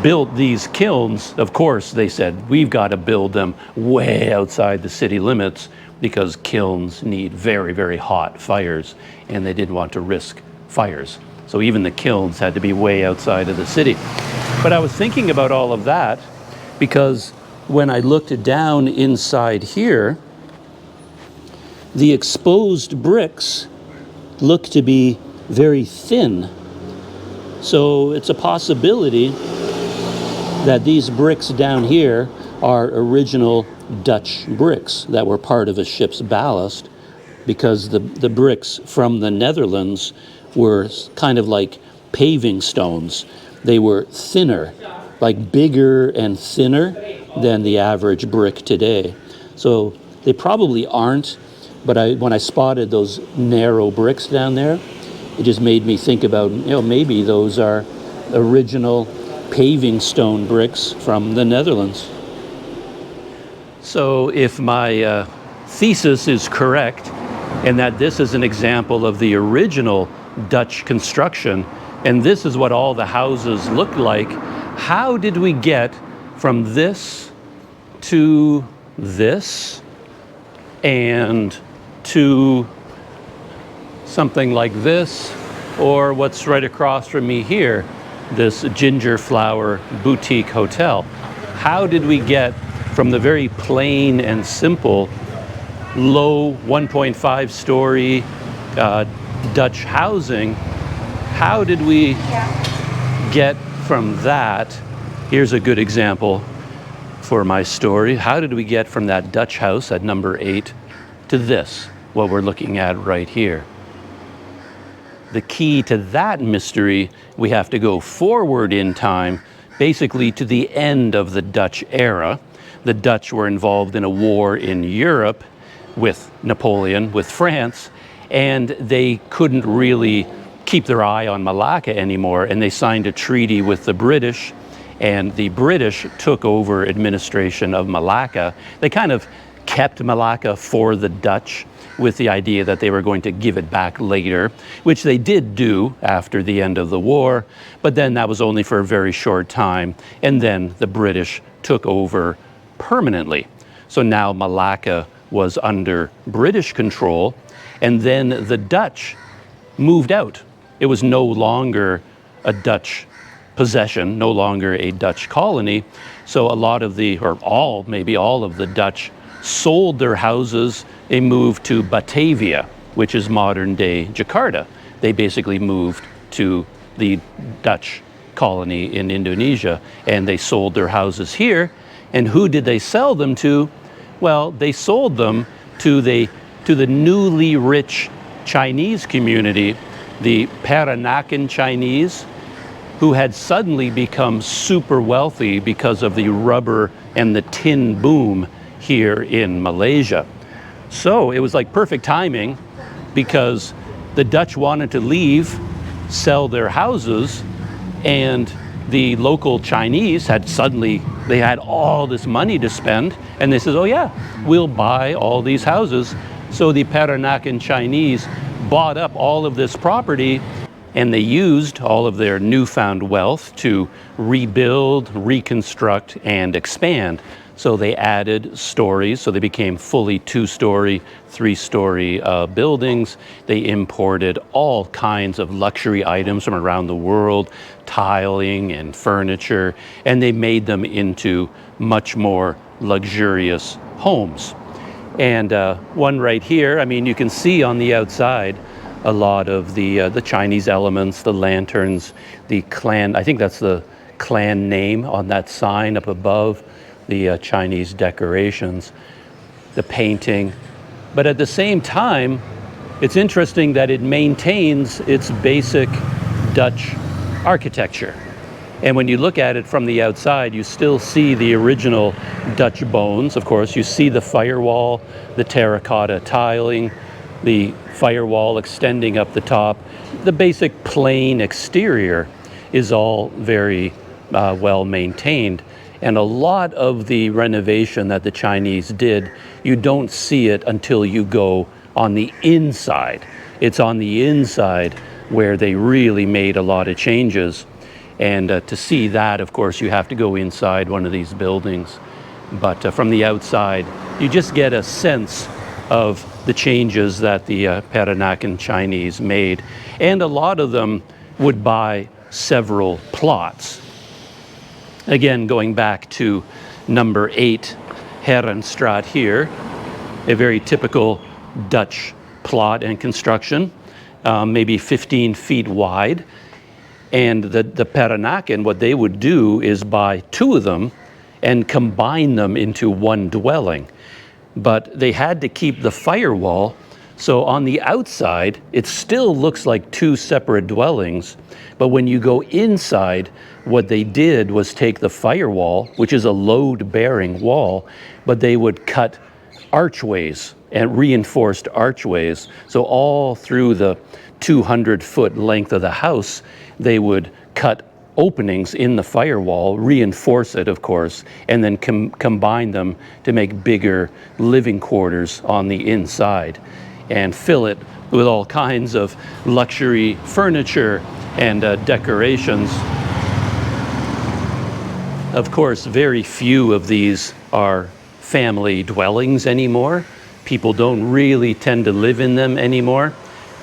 built these kilns, of course, they said, we've got to build them way outside the city limits, because kilns need very, very hot fires, and they didn't want to risk fires. So even the kilns had to be way outside of the city. But I was thinking about all of that, because when I looked down inside here, the exposed bricks look to be very thin. So it's a possibility that these bricks down here are original Dutch bricks that were part of a ship's ballast, because the bricks from the Netherlands were kind of like paving stones. They were thinner, like bigger and thinner than the average brick today. So they probably aren't, but when I spotted those narrow bricks down there, it just made me think about, maybe those are original paving stone bricks from the Netherlands. So if my thesis is correct, and that this is an example of the original Dutch construction, and this is what all the houses looked like, how did we get from this to this and to something like this, or what's right across from me here, this Ginger Flower Boutique Hotel? How did we get from the very plain and simple, low 1.5 story Dutch housing, how did we get from that? Here's a good example for my story. How did we get from that Dutch house at number 8 to this, what we're looking at right here? The key to that mystery, we have to go forward in time, basically to the end of the Dutch era. The Dutch were involved in a war in Europe with Napoleon, with France, and they couldn't really keep their eye on Melaka anymore, and they signed a treaty with the British, and the British took over administration of Melaka. They kind of kept Melaka for the Dutch, with the idea that they were going to give it back later, which they did do after the end of the war, but then that was only for a very short time, and then the British took over permanently. So now Melaka was under British control, and then the Dutch moved out. It was no longer a Dutch possession, no longer a Dutch colony. So a lot of the, or all, maybe all of the Dutch sold their houses. They moved to Batavia, which is modern day Jakarta. They basically moved to the Dutch colony in Indonesia, and they sold their houses here. And who did they sell them to? Well, they sold them to the newly rich Chinese community, the Peranakan Chinese, who had suddenly become super wealthy because of the rubber and the tin boom here in Malaysia. So it was like perfect timing, because the Dutch wanted to leave, sell their houses, and the local Chinese they had all this money to spend, and they said, oh yeah, we'll buy all these houses. So the Peranakan Chinese bought up all of this property, and they used all of their newfound wealth to rebuild, reconstruct, and expand. So they added stories, so they became fully 2-story, 3-story buildings. They imported all kinds of luxury items from around the world, tiling and furniture, and they made them into much more luxurious homes. And one right here, I mean, you can see on the outside a lot of the Chinese elements, the lanterns, the clan, I think that's the clan name on that sign up above, the Chinese decorations, the painting. But at the same time, it's interesting that it maintains its basic Dutch architecture. And when you look at it from the outside, you still see the original Dutch bones. Of course, you see the firewall, the terracotta tiling, the firewall extending up the top. The basic plain exterior is all very well maintained. And a lot of the renovation that the Chinese did, you don't see it until you go on the inside. It's on the inside where they really made a lot of changes. And to see that, of course, you have to go inside one of these buildings. But from the outside, you just get a sense of the changes that the Peranakan Chinese made. And a lot of them would buy several plots. Again, going back to number 8, Heerenstraat here, a very typical Dutch plot and construction, maybe 15 feet wide. And the Peranakan, what they would do is buy 2 of them and combine them into one dwelling. But they had to keep the firewall, so on the outside, it still looks like 2 separate dwellings. But when you go inside, what they did was take the firewall, which is a load-bearing wall, but they would cut archways and reinforced archways. So all through the 200-foot length of the house, they would cut openings in the firewall, reinforce it, of course, and then combine them to make bigger living quarters on the inside and fill it with all kinds of luxury furniture and decorations. Of course, very few of these are family dwellings anymore. People don't really tend to live in them anymore.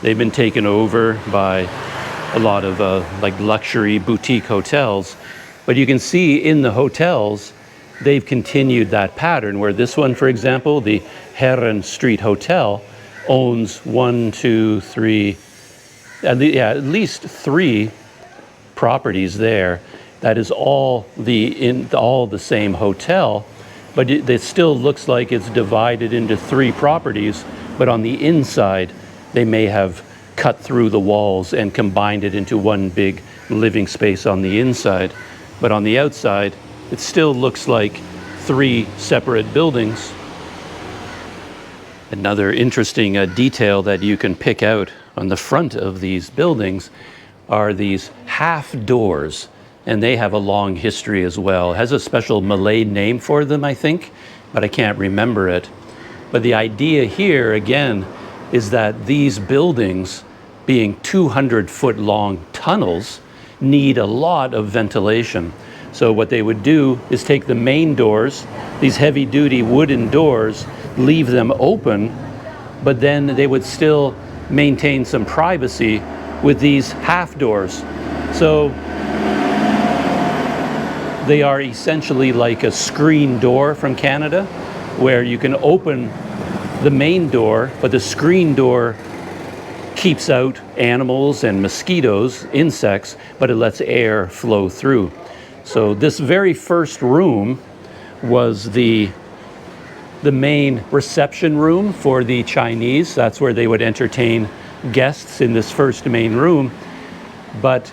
They've been taken over by a lot of like luxury boutique hotels. But you can see in the hotels, they've continued that pattern where this one, for example, the Heerenstraat Hotel, owns 1, 2, 3, at least 3 properties there. That is all the same hotel, but it still looks like it's divided into 3 properties. But on the inside, they may have cut through the walls and combined it into one big living space on the inside. But on the outside, it still looks like 3 separate buildings. Another interesting detail that you can pick out on the front of these buildings are these half doors, and they have a long history as well. It has a special Malay name for them, I think, but I can't remember it. But the idea here, again, is that these buildings, being 200-foot long tunnels, need a lot of ventilation. So what they would do is take the main doors, these heavy-duty wooden doors, leave them open, but then they would still maintain some privacy with these half doors. So they are essentially like a screen door from Canada, where you can open the main door, but the screen door keeps out animals and mosquitoes, insects, but it lets air flow through. So this very first room was the main reception room for the Chinese. That's where they would entertain guests, in this first main room. But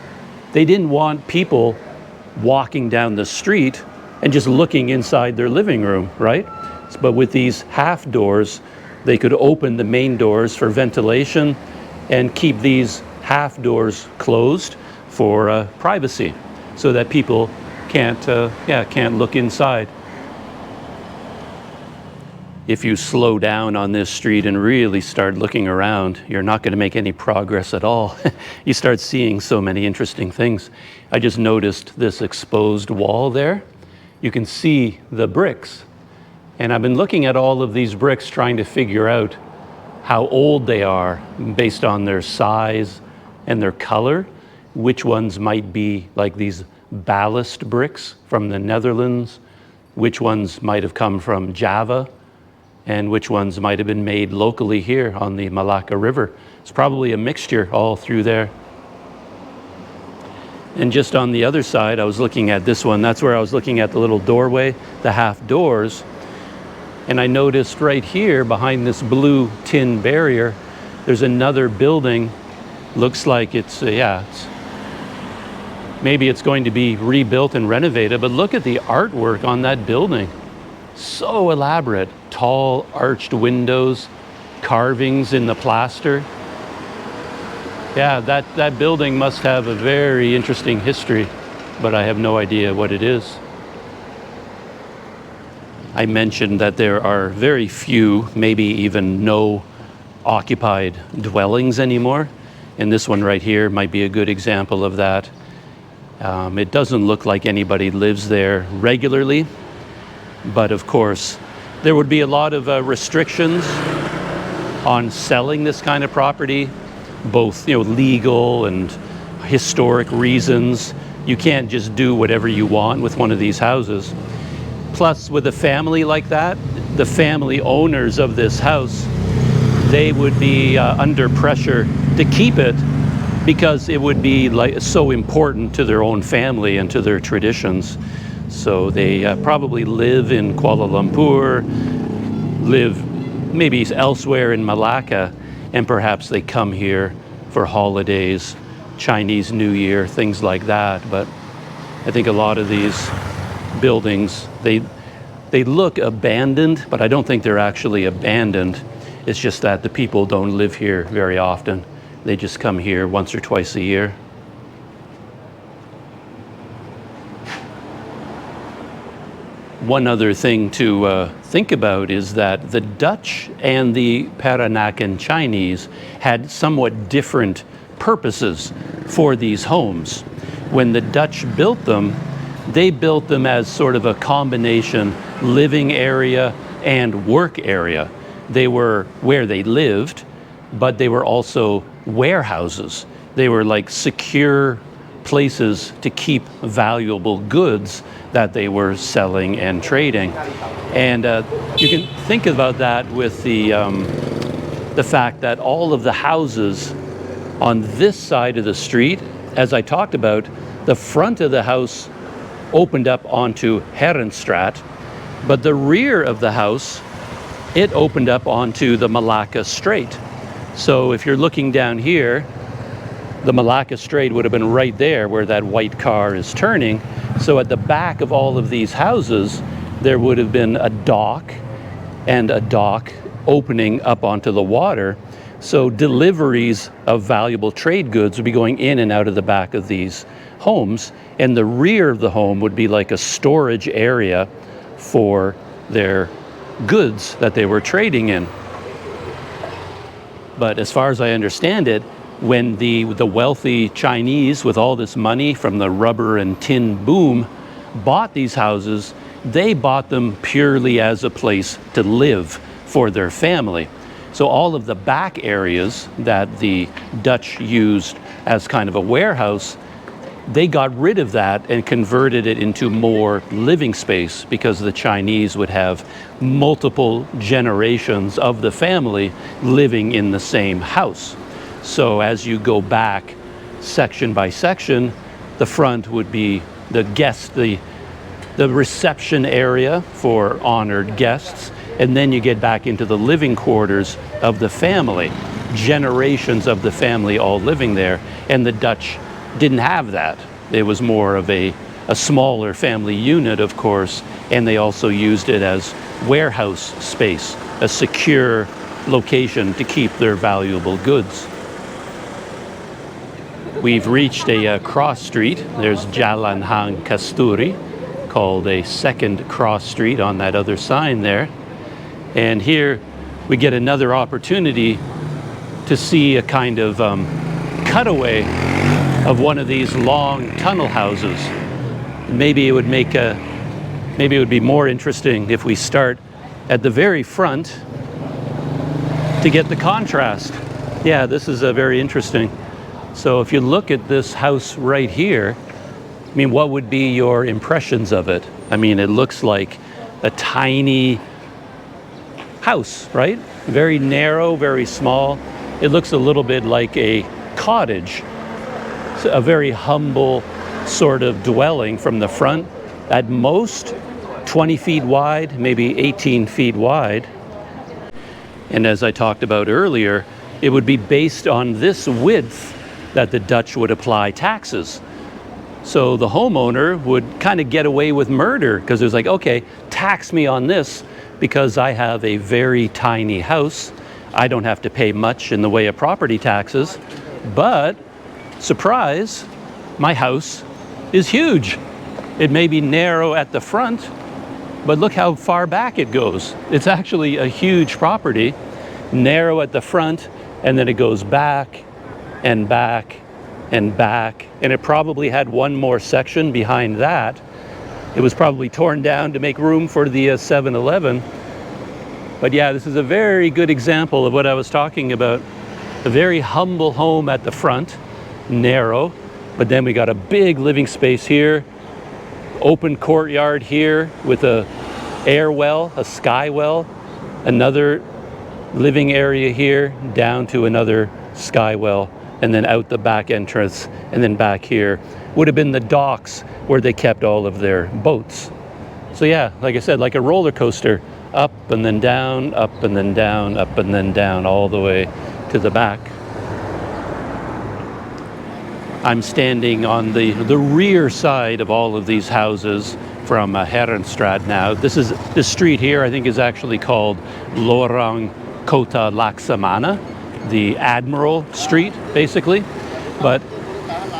they didn't want people walking down the street and just looking inside their living room, right? But with these half doors, they could open the main doors for ventilation and keep these half doors closed for privacy, so that people can't look inside. If you slow down on this street and really start looking around, you're not going to make any progress at all. You start seeing so many interesting things. I just noticed this exposed wall there. You can see the bricks. And I've been looking at all of these bricks, trying to figure out how old they are based on their size and their color. Which ones might be like these ballast bricks from the Netherlands, which ones might have come from Java, and which ones might have been made locally here on the Melaka River. It's probably a mixture all through there. And just on the other side, I was looking at this one. That's where I was looking at the little doorway, the half doors. And I noticed right here behind this blue tin barrier, there's another building. Looks like maybe it's going to be rebuilt and renovated, but look at the artwork on that building. So elaborate. Tall arched windows, carvings in the plaster. Yeah, that building must have a very interesting history, but I have no idea what it is. I mentioned that there are very few, maybe even no, occupied dwellings anymore. And this one right here might be a good example of that. It doesn't look like anybody lives there regularly, but of course, there would be a lot of restrictions on selling this kind of property, both legal and historic reasons. You can't just do whatever you want with one of these houses. Plus, with a family like that, the family owners of this house, they would be under pressure to keep it, because it would be so important to their own family and to their traditions. So they probably live in Kuala Lumpur, live maybe elsewhere in Melaka, and perhaps they come here for holidays, Chinese New Year, things like that. But I think a lot of these buildings, they look abandoned, but I don't think they're actually abandoned. It's just that the people don't live here very often. They just come here once or twice a year. One other thing to think about is that the Dutch and the Peranakan Chinese had somewhat different purposes for these homes. When the Dutch built them, they built them as sort of a combination living area and work area. They were where they lived, but they were also warehouses. They were like secure places to keep valuable goods that they were selling and trading. And you can think about that with the fact that all of the houses on this side of the street, as I talked about, the front of the house opened up onto Heerentstraat, but the rear of the house, it opened up onto the Melaka Strait. So if you're looking down here, the Melaka Strait would have been right there where that white car is turning. So at the back of all of these houses, there would have been a dock, and a dock opening up onto the water. So deliveries of valuable trade goods would be going in and out of the back of these homes. And the rear of the home would be like a storage area for their goods that they were trading in. But as far as I understand it, when the wealthy Chinese with all this money from the rubber and tin boom bought these houses, they bought them purely as a place to live for their family. So all of the back areas that the Dutch used as kind of a warehouse, they got rid of that and converted it into more living space because the Chinese would have multiple generations of the family living in the same house. So as you go back section by section, the front would be the reception area for honored guests, and then you get back into the living quarters of the family, generations of the family all living there. And the Dutch didn't have that. It was more of a smaller family unit, of course, and they also used it as warehouse space, a secure location to keep their valuable goods. We've reached a cross street. There's Jalan Hang Kasturi, called a second cross street on that other sign there. And here we get another opportunity to see a kind of cutaway of one of these long tunnel houses. Maybe it would be more interesting if we start at the very front to get the contrast. Yeah, this is very interesting. So if you look at this house right here, I mean, what would be your impressions of it? I mean, it looks like a tiny house, right? Very narrow, very small. It looks a little bit like a cottage, a very humble sort of dwelling from the front. At most 20 feet wide, maybe 18 feet wide. And as I talked about earlier, it would be based on this width that the Dutch would apply taxes. So the homeowner would kind of get away with murder because it was like, okay, tax me on this because I have a very tiny house. I don't have to pay much in the way of property taxes, but surprise, my house is huge. It may be narrow at the front, but look how far back it goes. It's actually a huge property, narrow at the front, and then it goes back and back and back. And it probably had one more section behind that. It was probably torn down to make room for the 7-Eleven. But yeah, this is a very good example of what I was talking about. A very humble home at the front, narrow, but then we got a big living space here, open courtyard here with a air well, a sky well, another living area here down to another sky well, and then out the back entrance, and then back here would have been the docks where they kept all of their boats. So yeah, like I said, like a roller coaster, up and then down, up and then down, up and then down, all the way to the back. I'm standing on the rear side of all of these houses from Heerenstraat now. This street here, I think, is actually called Lorong Kota Laksamana, the Admiral Street, basically. But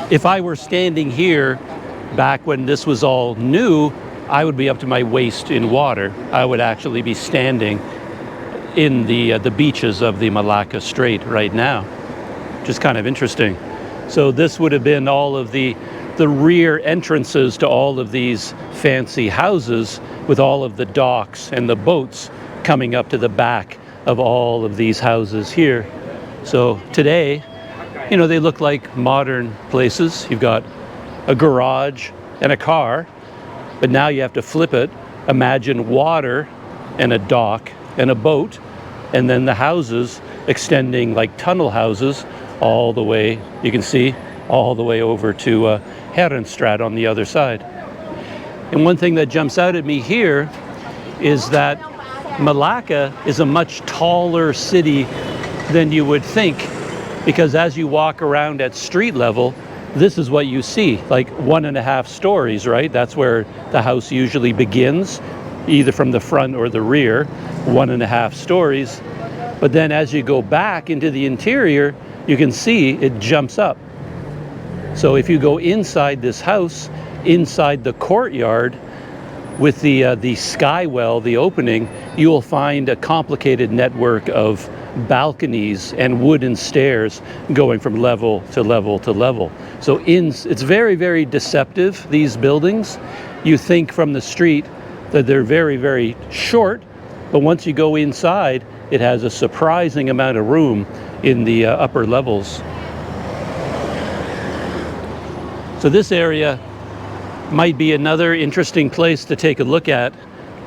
if I were standing here back when this was all new, I would be up to my waist in water. I would actually be standing in the beaches of the Melaka Strait right now, which is kind of interesting. So this would have been all of the rear entrances to all of these fancy houses with all of the docks and the boats coming up to the back of all of these houses here. So today, you know, they look like modern places. You've got a garage and a car, but now you have to flip it. Imagine water and a dock and a boat, and then the houses extending like tunnel houses all the way, you can see, all the way over to Heerenstraat on the other side. And one thing that jumps out at me here is that Melaka is a much taller city than you would think, because as you walk around at street level, this is what you see, like 1.5 stories, right? That's where the house usually begins, either from the front or the rear, 1.5 stories. But then as you go back into the interior, you can see it jumps up. So if you go inside this house, inside the courtyard, with the sky well, the opening, you will find a complicated network of balconies and wooden stairs going from level to level to level. So it's very, very deceptive, these buildings. You think from the street that they're very, very short, but once you go inside, it has a surprising amount of room in the upper levels. So this area might be another interesting place to take a look at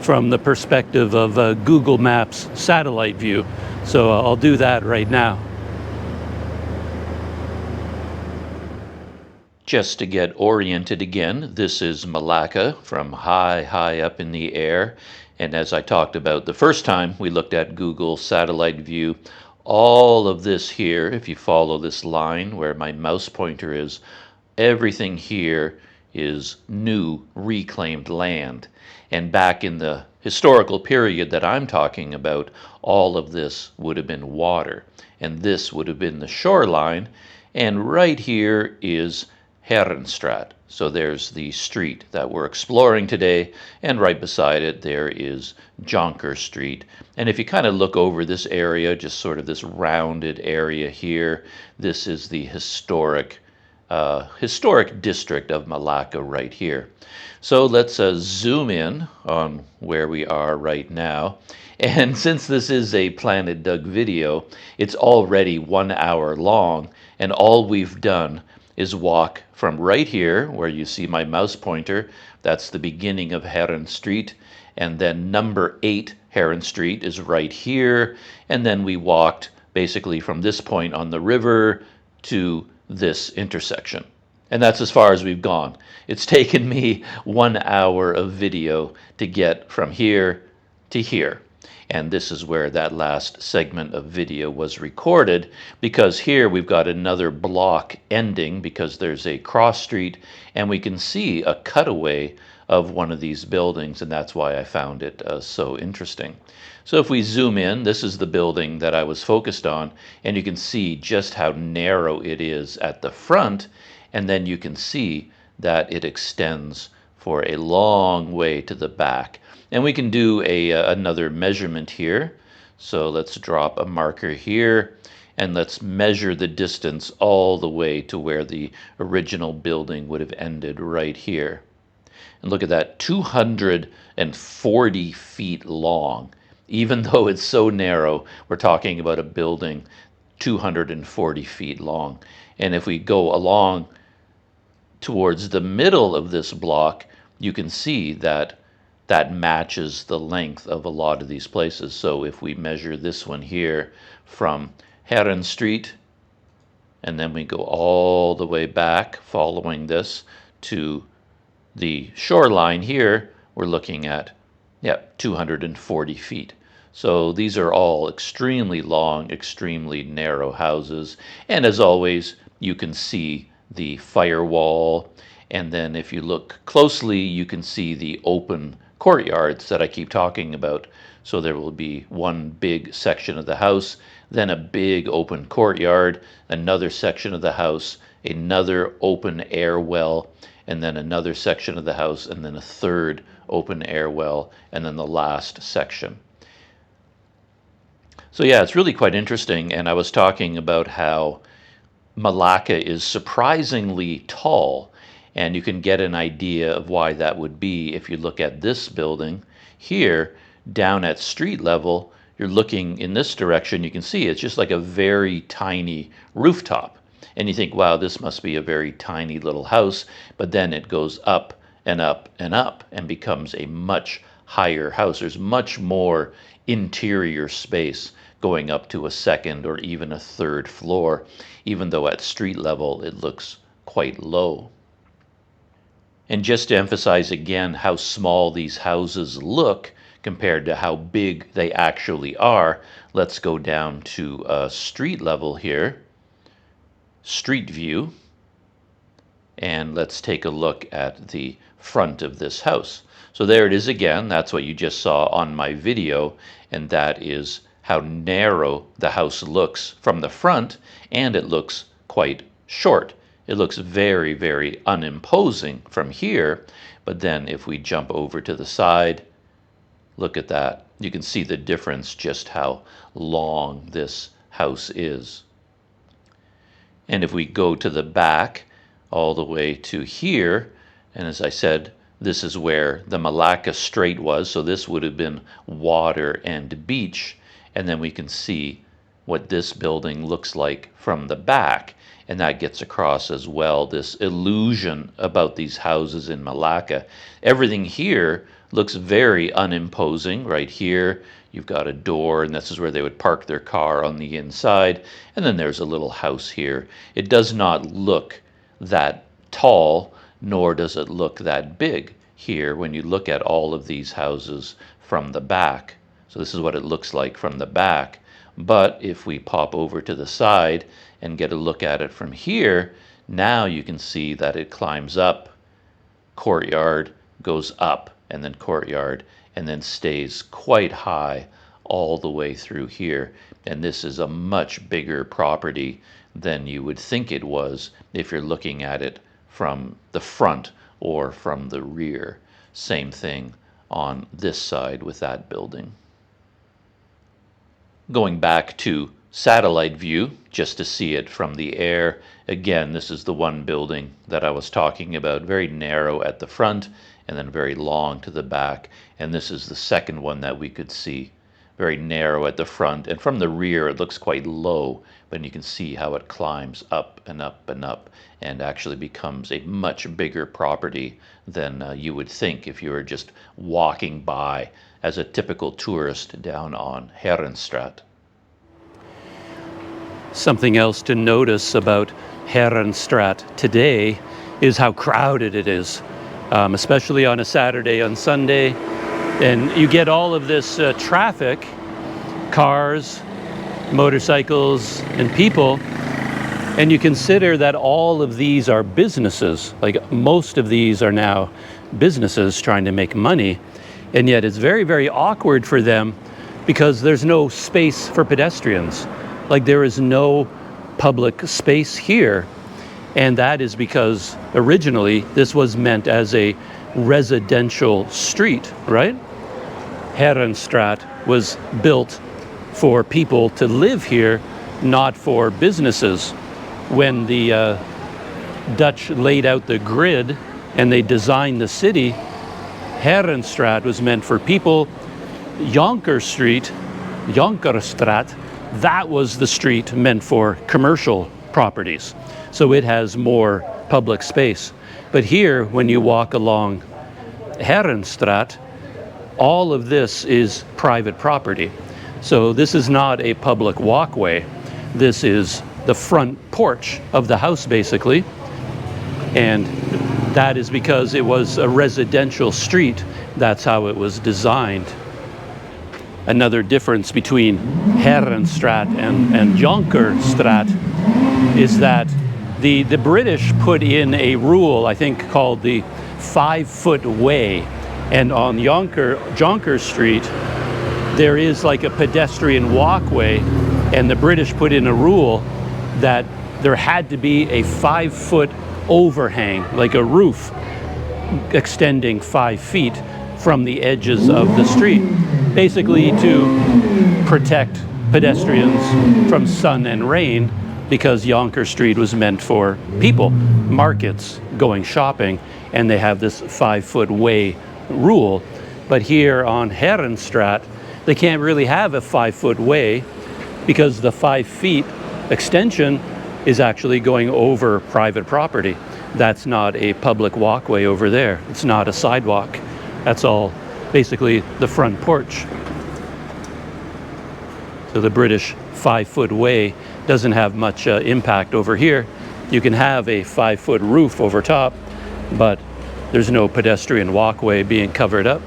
from the perspective of Google Maps satellite view. So I'll do that right now. Just to get oriented again, this is Melaka from high up in the air. And as I talked about the first time we looked at Google satellite view, all of this here, if you follow this line where my mouse pointer is, everything here is new reclaimed land. And back in the historical period that I'm talking about, all of this would have been water. And this would have been the shoreline. And right here is Heerenstraat. So there's the street that we're exploring today, and right beside it there is Jonkerstraat. And if you kind of look over this area, just sort of this rounded area here, this is the historic district of Melaka right here. So let's zoom in on where we are right now. And since this is a Planet Doug video, it's already 1 hour long, and all we've done is walk from right here, where you see my mouse pointer, that's the beginning of Heerenstraat, and then number 8 Heerenstraat is right here, and then we walked basically from this point on the river to this intersection. And that's as far as we've gone. It's taken me 1 hour of video to get from here to here. And this is where that last segment of video was recorded, because here we've got another block ending because there's a cross street, and we can see a cutaway of one of these buildings, and that's why I found it so interesting. So if we zoom in, this is the building that I was focused on, and you can see just how narrow it is at the front, and then you can see that it extends for a long way to the back. And we can do another measurement here. So let's drop a marker here, and let's measure the distance all the way to where the original building would have ended right here. And look at that, 240 feet long. Even though it's so narrow, we're talking about a building 240 feet long. And if we go along towards the middle of this block, you can see that that matches the length of a lot of these places. So if we measure this one here from Heerenstraat, and then we go all the way back following this to the shoreline here, we're looking at 240 feet. So these are all extremely long, extremely narrow houses. And as always, you can see the firewall. And then if you look closely, you can see the open courtyards that I keep talking about. So there will be one big section of the house, then a big open courtyard, another section of the house, another open air well, and then another section of the house, and then a third open air well, and then the last section. So yeah, it's really quite interesting. And I was talking about how Melaka is surprisingly tall. And you can get an idea of why that would be if you look at this building here, down at street level. You're looking in this direction, you can see it's just like a very tiny rooftop. And you think, wow, this must be a very tiny little house. But then it goes up and up and up and becomes a much higher house. There's much more interior space going up to a second or even a third floor, even though at street level it looks quite low. And just to emphasize again how small these houses look compared to how big they actually are, let's go down to street level here, street view, and let's take a look at the front of this house. So there it is again, that's what you just saw on my video, and that is how narrow the house looks from the front, and it looks quite short. It looks very, very unimposing from here, but then if we jump over to the side, look at that. You can see the difference, just how long this house is. And if we go to the back, all the way to here, and as I said, this is where the Melaka Strait was, so this would have been water and beach, and then we can see what this building looks like from the back. And that gets across as well this illusion about these houses in Melaka. Everything here looks very unimposing. Right here, you've got a door, and this is where they would park their car on the inside. And then there's a little house here. It does not look that tall, nor does it look that big here when you look at all of these houses from the back. So this is what it looks like from the back. But if we pop over to the side and get a look at it from here, now you can see that it climbs up, courtyard, goes up, and then courtyard, and then stays quite high all the way through here. And this is a much bigger property than you would think it was if you're looking at it from the front or from the rear. Same thing on this side with that building. Going back to satellite view, just to see it from the air, again, this is the one building that I was talking about, very narrow at the front and then very long to the back. And this is the second one that we could see, very narrow at the front, and from the rear it looks quite low, but you can see how it climbs up and up and up and actually becomes a much bigger property than you would think if you were just walking by as a typical tourist down on Heerenstraat. Something else to notice about Heerenstraat today is how crowded it is, especially on a Saturday and Sunday. And you get all of this traffic, cars, motorcycles, and people, and you consider that all of these are businesses. Like most of these are now businesses trying to make money, and yet it's very, very awkward for them because there's no space for pedestrians. Like there is no public space here, and that is because originally this was meant as a residential street, right? Heerenstraat was built for people to live here, not for businesses. When the Dutch laid out the grid and they designed the city, Heerenstraat was meant for people. Jonkerstraat, that was the street meant for commercial properties. So it has more public space. But here, when you walk along Heerenstraat, all of this is private property. So this is not a public walkway. This is the front porch of the house, basically. And that is because it was a residential street. That's how it was designed. Another difference between Heerenstraat and Jonkerstraat is that the British put in a rule, I think, called the 5-foot way. And on Jonker Street, there is like a pedestrian walkway, and the British put in a rule that there had to be a 5-foot overhang, like a roof extending 5 feet from the edges of the street, basically to protect pedestrians from sun and rain, because Jonker Street was meant for people, markets, going shopping, and they have this 5-foot way rule. But here on Heerenstraat, they can't really have a 5-foot way because the 5 feet extension is actually going over private property. That's not a public walkway over there. It's not a sidewalk. That's all basically the front porch. So the British 5-foot way doesn't have much impact over here. You can have a 5-foot roof over top, but there's no pedestrian walkway being covered up.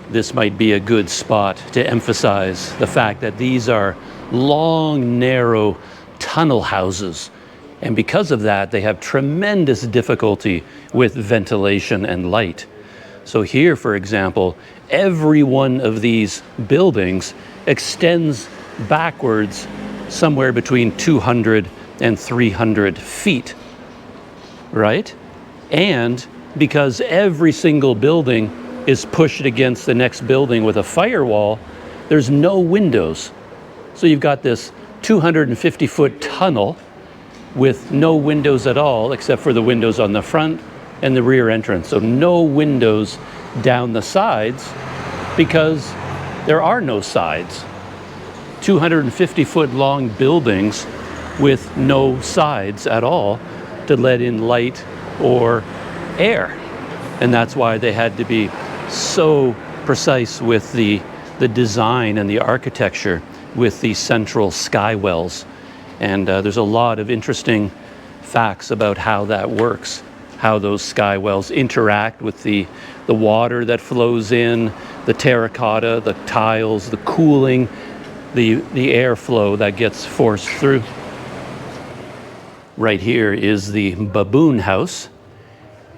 This might be a good spot to emphasize the fact that these are long, narrow tunnel houses. And because of that, they have tremendous difficulty with ventilation and light. So here, for example, every one of these buildings extends backwards somewhere between 200 and 300 feet, right? And because every single building is pushed against the next building with a firewall, there's no windows. So you've got this 250-foot tunnel with no windows at all, except for the windows on the front and the rear entrance. So no windows down the sides because there are no sides. 250-foot long buildings with no sides at all to let in light or air. And that's why they had to be so precise with the design and the architecture with the central sky wells. And there's a lot of interesting facts about how that works, how those sky wells interact with the water that flows in, the terracotta, the tiles, the cooling, the airflow that gets forced through. Right here is the Baboon house,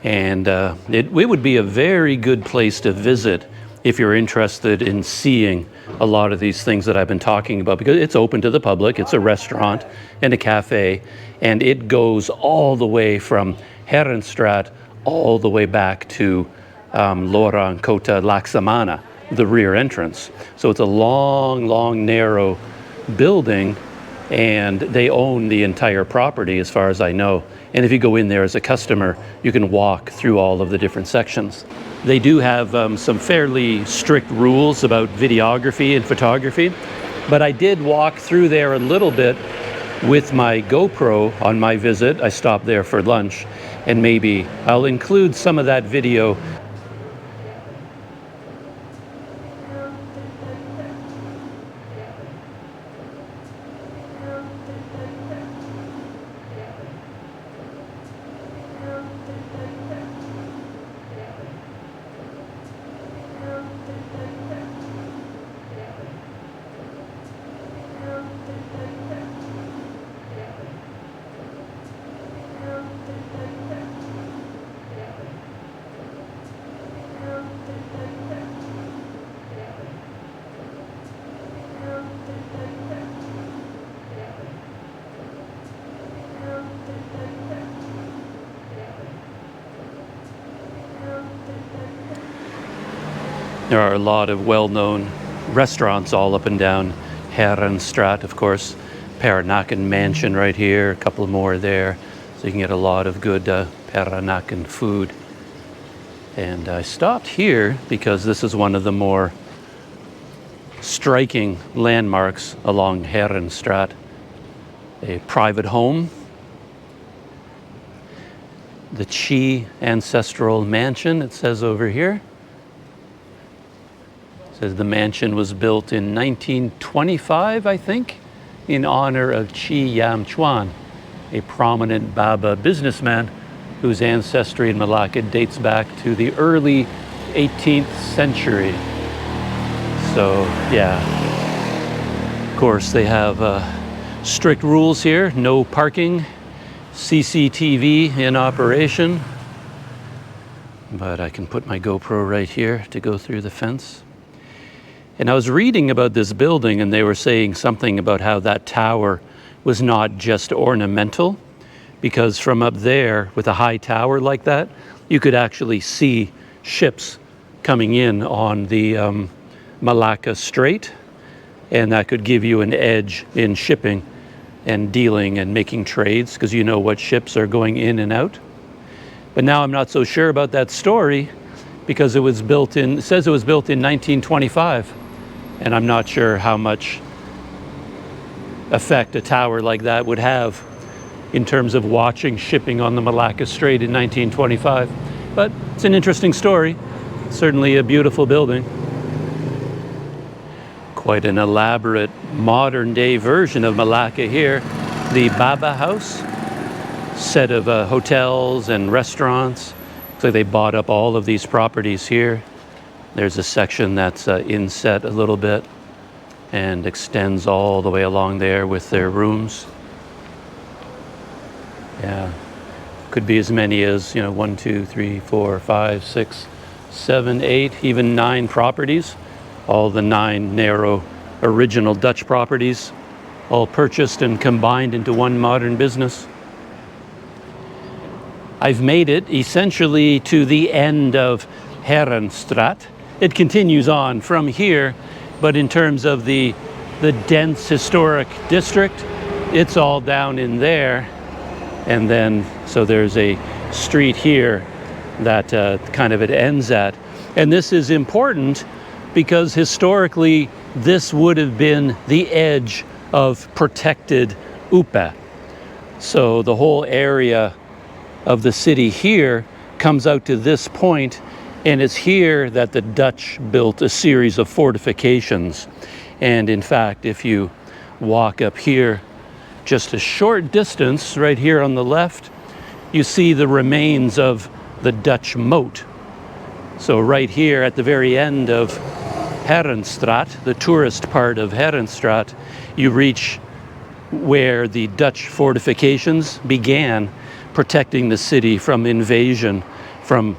and it would be a very good place to visit if you're interested in seeing a lot of these things that I've been talking about, because it's open to the public. It's a restaurant and a cafe, and it goes all the way from Heerenstraat all the way back to Lorong Kota Laksamana, the rear entrance. So it's a long, narrow building, and they own the entire property as far as I know. And if you go in there as a customer, you can walk through all of the different sections. They do have some fairly strict rules about videography and photography, but I did walk through there a little bit with my GoPro on my visit. I stopped there for lunch, and maybe I'll include some of that video. There are a lot of well-known restaurants all up and down Heerenstraat, of course. Peranakan mansion right here, a couple more there. So you can get a lot of good Peranakan food. And I stopped here because this is one of the more striking landmarks along Heerenstraat. A private home. The Chee Ancestral mansion, it says over here. Says the mansion was built in 1925, I think, in honor of Chee Choon, a prominent Baba businessman whose ancestry in Melaka dates back to the early 18th century. So, yeah. Of course, they have strict rules here. No parking, CCTV in operation. But I can put my GoPro right here to go through the fence. And I was reading about this building, and they were saying something about how that tower was not just ornamental, because from up there with a high tower like that, you could actually see ships coming in on the Melaka Strait, and that could give you an edge in shipping and dealing and making trades, because you know what ships are going in and out. But now I'm not so sure about that story, because it says it was built in 1925. And I'm not sure how much effect a tower like that would have in terms of watching shipping on the Melaka Strait in 1925. But it's an interesting story. Certainly a beautiful building. Quite an elaborate modern day version of Melaka here. The Baba House, set of hotels and restaurants. So they bought up all of these properties here. There's a section that's inset a little bit and extends all the way along there with their rooms. Yeah, could be as many as, 1, 2, 3, 4, 5, 6, 7, 8, even 9 properties. All the 9 narrow original Dutch properties, all purchased and combined into one modern business. I've made it essentially to the end of Heerenstraat. It continues on from here, but in terms of the dense historic district, it's all down in there. And then, so there's a street here that kind of it ends at. And this is important because historically this would have been the edge of protected upa. So the whole area of the city here comes out to this point, and it's here that the Dutch built a series of fortifications. And in fact, if you walk up here just a short distance, right here on the left, you see the remains of the Dutch moat. So right here at the very end of Heerenstraat, the tourist part of Heerenstraat, you reach where the Dutch fortifications began, protecting the city from invasion from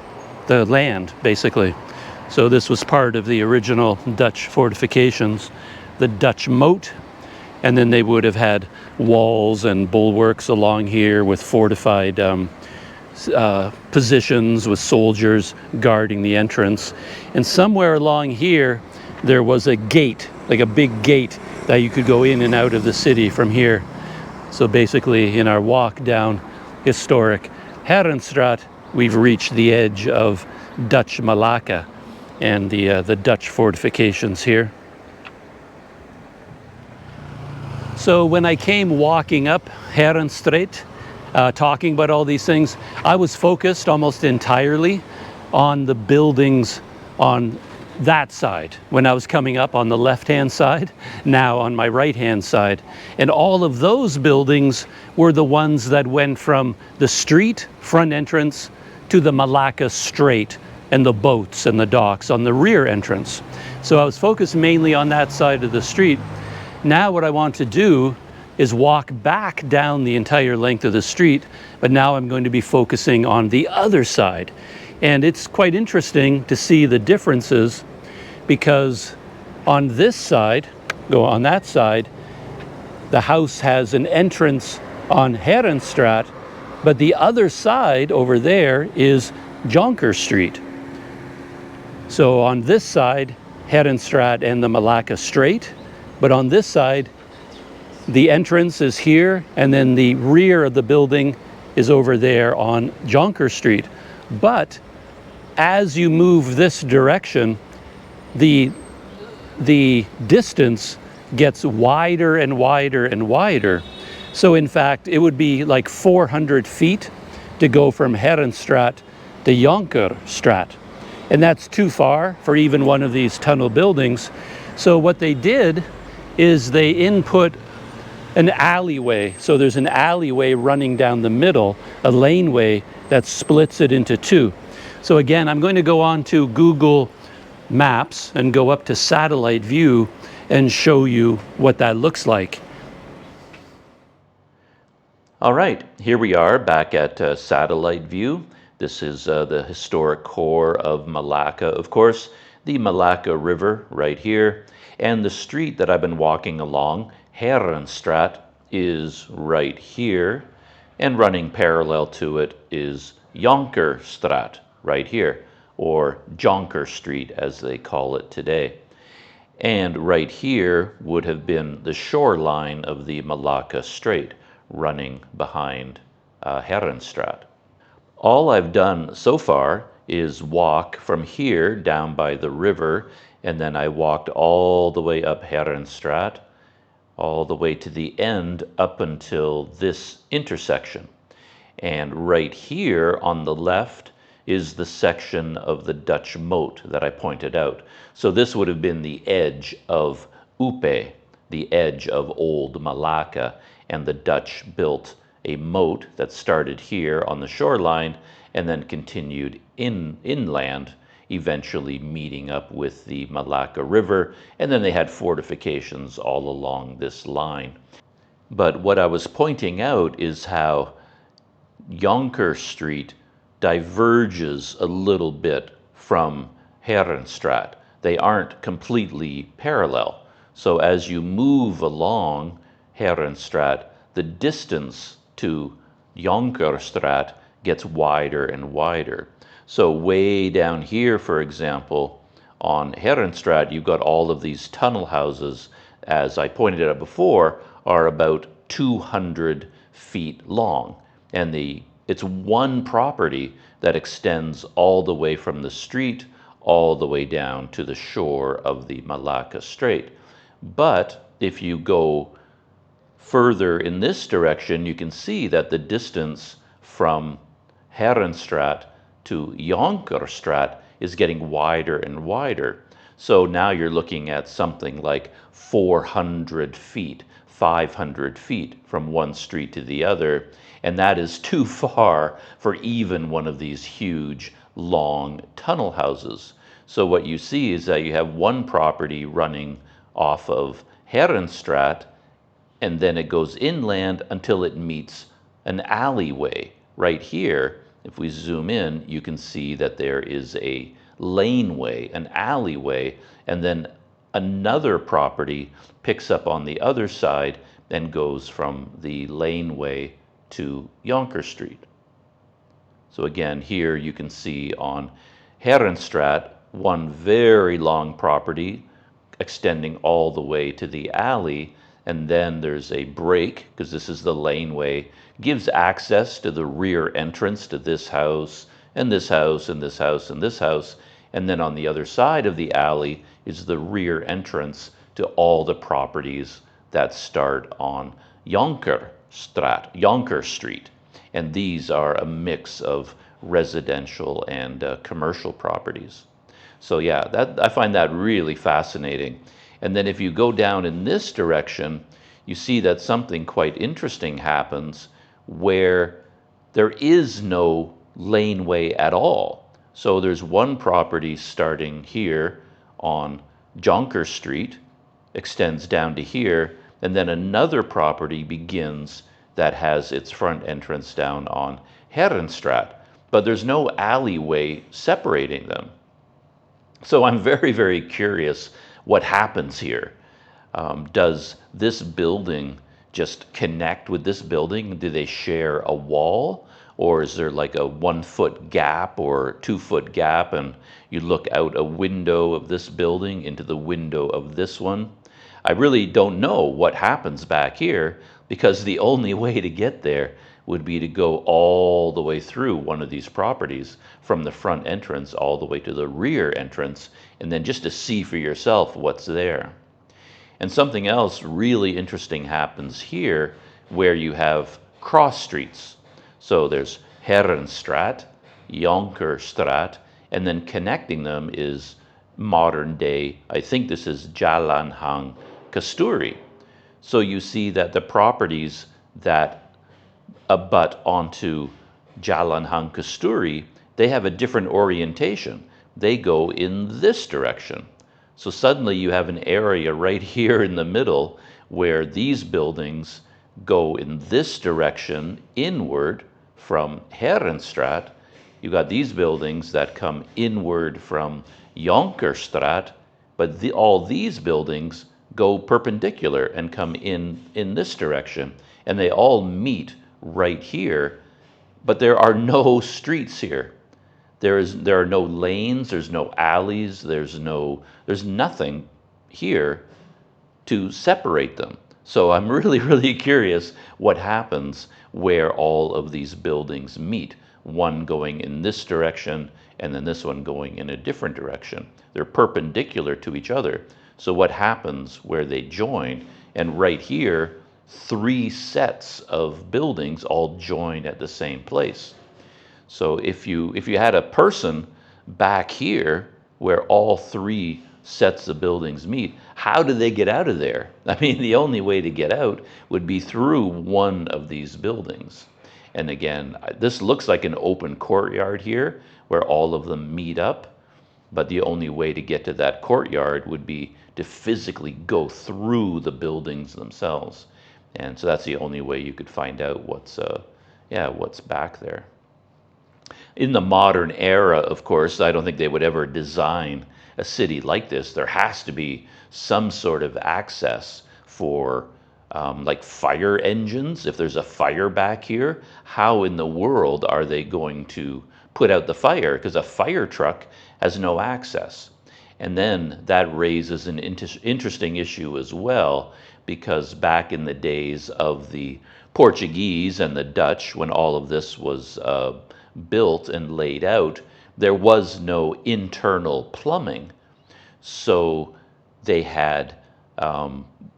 the land, basically. So this was part of the original Dutch fortifications, the Dutch moat, and then they would have had walls and bulwarks along here with fortified positions with soldiers guarding the entrance. And somewhere along here, there was a gate, like a big gate that you could go in and out of the city from here. So basically, in our walk down historic Heerenstraat, we've reached the edge of Dutch Melaka and the Dutch fortifications here. So when I came walking up Heerenstraat, talking about all these things, I was focused almost entirely on the buildings on that side. When I was coming up on the left-hand side, now on my right-hand side. And all of those buildings were the ones that went from the street, front entrance, to the Melaka Strait and the boats and the docks on the rear entrance. So I was focused mainly on that side of the street. Now what I want to do is walk back down the entire length of the street, but now I'm going to be focusing on the other side. And it's quite interesting to see the differences, because on this side, go on that side, the house has an entrance on Heerenstraat, but the other side over there is Jonkerstraat. So on this side, Heerenstraat and the Melaka Strait, but on this side, the entrance is here, and then the rear of the building is over there on Jonkerstraat. But as you move this direction, the distance gets wider and wider and wider. So in fact, it would be like 400 feet to go from Heerenstraat to Jonkerstraat. And that's too far for even one of these tunnel buildings. So what they did is they input an alleyway. So there's an alleyway running down the middle, a laneway that splits it into two. So again, I'm going to go on to Google Maps and go up to satellite view and show you what that looks like. All right, here we are back at satellite view. This is the historic core of Melaka, of course, the Melaka River right here, and the street that I've been walking along, Heerenstraat, is right here, and running parallel to it is Jonkerstraat, right here, or Jonkerstreet as they call it today. And right here would have been the shoreline of the Melaka Strait, running behind Heerenstraat. All I've done so far is walk from here down by the river, and then I walked all the way up Heerenstraat, all the way to the end up until this intersection. And right here on the left is the section of the Dutch moat that I pointed out. So this would have been the edge of Upe, the edge of old Melaka, and the Dutch built a moat that started here on the shoreline and then continued inland, eventually meeting up with the Melaka River, and then they had fortifications all along this line. But what I was pointing out is how Jonkerstraat diverges a little bit from Heerenstraat. They aren't completely parallel. So as you move along Heerenstraat, the distance to Jonkerstraat gets wider and wider. So way down here, for example, on Heerenstraat, you've got all of these tunnel houses, as I pointed out before, are about 200 feet long. And it's one property that extends all the way from the street all the way down to the shore of the Melaka Strait. But if you go further in this direction, you can see that the distance from Heerenstraat to Jonkerstraat is getting wider and wider. So now you're looking at something like 400 feet, 500 feet from one street to the other. And that is too far for even one of these huge, long tunnel houses. So what you see is that you have one property running off of Heerenstraat, and then it goes inland until it meets an alleyway. Right here, if we zoom in, you can see that there is a laneway, an alleyway, and then another property picks up on the other side and goes from the laneway to Jonker Street. So again, here you can see on Heerenstraat, one very long property extending all the way to the alley, and then there's a break, because this is the laneway, gives access to the rear entrance to this house, and this house, and this house, and this house, and then on the other side of the alley is the rear entrance to all the properties that start on Jonker Street. And these are a mix of residential and commercial properties. So yeah, I find that really fascinating. And then if you go down in this direction, you see that something quite interesting happens where there is no laneway at all. So there's one property starting here on Jonker Street, extends down to here, and then another property begins that has its front entrance down on Heerenstraat, but there's no alleyway separating them. So I'm very, very curious what happens here. Does this building just connect with this building? Do they share a wall? Or is there like a 1 foot gap or 2 foot gap, and you look out a window of this building into the window of this one? I really don't know what happens back here, because the only way to get there would be to go all the way through one of these properties from the front entrance all the way to the rear entrance, and then just to see for yourself what's there. And something else really interesting happens here, where you have cross streets. So there's Heerenstraat, Jonkerstraat, and then connecting them is modern day, I think this is Jalan Hang Kasturi. So you see that the properties that abut onto Jalan Hang Kasturi, they have a different orientation. They go in this direction. So suddenly you have an area right here in the middle where these buildings go in this direction inward from Heerenstraat. You got these buildings that come inward from Jonkerstraat, but all these buildings go perpendicular and come in this direction, and they all meet right here, but there are no streets here. There are no lanes, there's no alleys, there's nothing here to separate them. So I'm really, really curious what happens where all of these buildings meet, one going in this direction and then this one going in a different direction. They're perpendicular to each other. So what happens where they join? And right here, 3 sets of buildings all join at the same place. So if you had a person back here where all 3 sets of buildings meet, how do they get out of there? I mean, the only way to get out would be through one of these buildings. And again, this looks like an open courtyard here where all of them meet up, but the only way to get to that courtyard would be to physically go through the buildings themselves. And so that's the only way you could find out what's back there. In the modern era, of course, I don't think they would ever design a city like this. There has to be some sort of access for like fire engines. If there's a fire back here, how in the world are they going to put out the fire? Because a fire truck has no access. And then that raises an interesting issue as well, because back in the days of the Portuguese and the Dutch, when all of this was built and laid out, there was no internal plumbing. So they had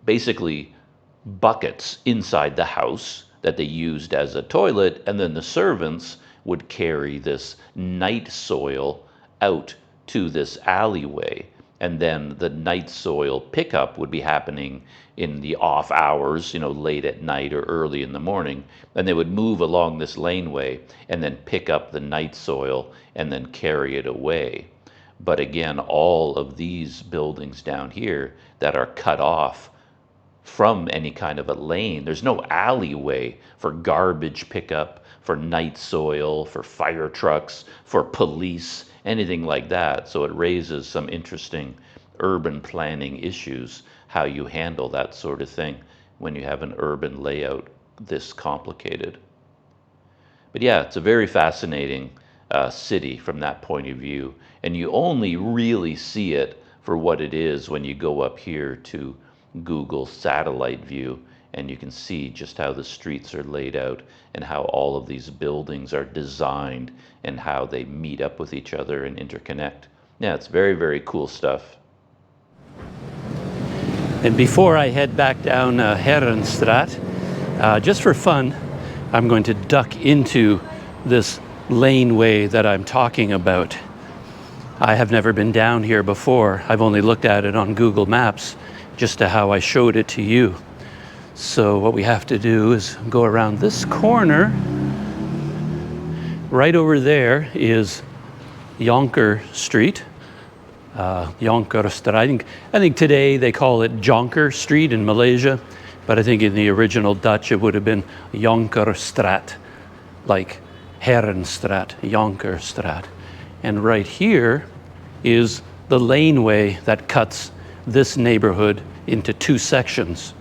basically buckets inside the house that they used as a toilet, and then the servants would carry this night soil out to this alleyway. And then the night soil pickup would be happening in the off hours, late at night or early in the morning. And they would move along this laneway and then pick up the night soil and then carry it away. But again, all of these buildings down here that are cut off from any kind of a lane, there's no alleyway for garbage pickup, for night soil, for fire trucks, for police, anything like that. So it raises some interesting urban planning issues, how you handle that sort of thing when you have an urban layout this complicated. But yeah, it's a very fascinating city from that point of view. And you only really see it for what it is when you go up here to Google satellite view, and you can see just how the streets are laid out and how all of these buildings are designed and how they meet up with each other and interconnect. Yeah, it's very, very cool stuff. And before I head back down Heerenstraat, just for fun, I'm going to duck into this laneway that I'm talking about. I have never been down here before. I've only looked at it on Google Maps, just to how I showed it to you. So what we have to do is go around this corner. Right over there is Jonkerstraat. Jonkerstraat. I think today they call it Jonker Street in Malaysia, but I think in the original Dutch it would have been Jonkerstraat, like Heerenstraat, Jonkerstraat. And right here is the laneway that cuts this neighborhood into two sections.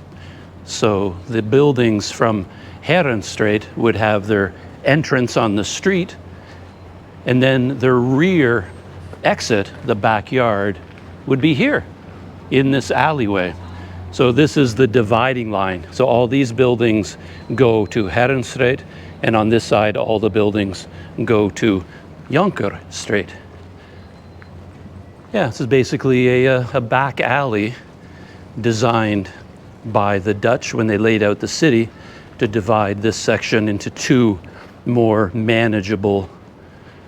So the buildings from Heerenstraat would have their entrance on the street, and then their rear exit, the backyard, would be here in this alleyway. So this is the dividing line. So all these buildings go to Heerenstraat, and on this side all the buildings go to Jonkerstraat. Yeah, this is basically a back alley designed by the Dutch when they laid out the city to divide this section into two more manageable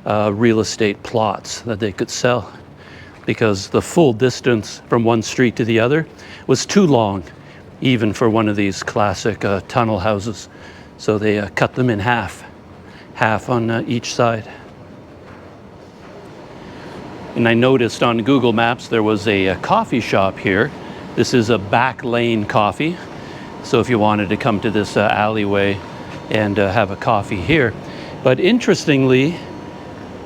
real estate plots that they could sell, because the full distance from one street to the other was too long, even for one of these classic tunnel houses. So they cut them in half on each side. And I noticed on Google Maps there was a coffee shop here. This is a back lane coffee. So if you wanted to come to this alleyway and have a coffee here. But interestingly,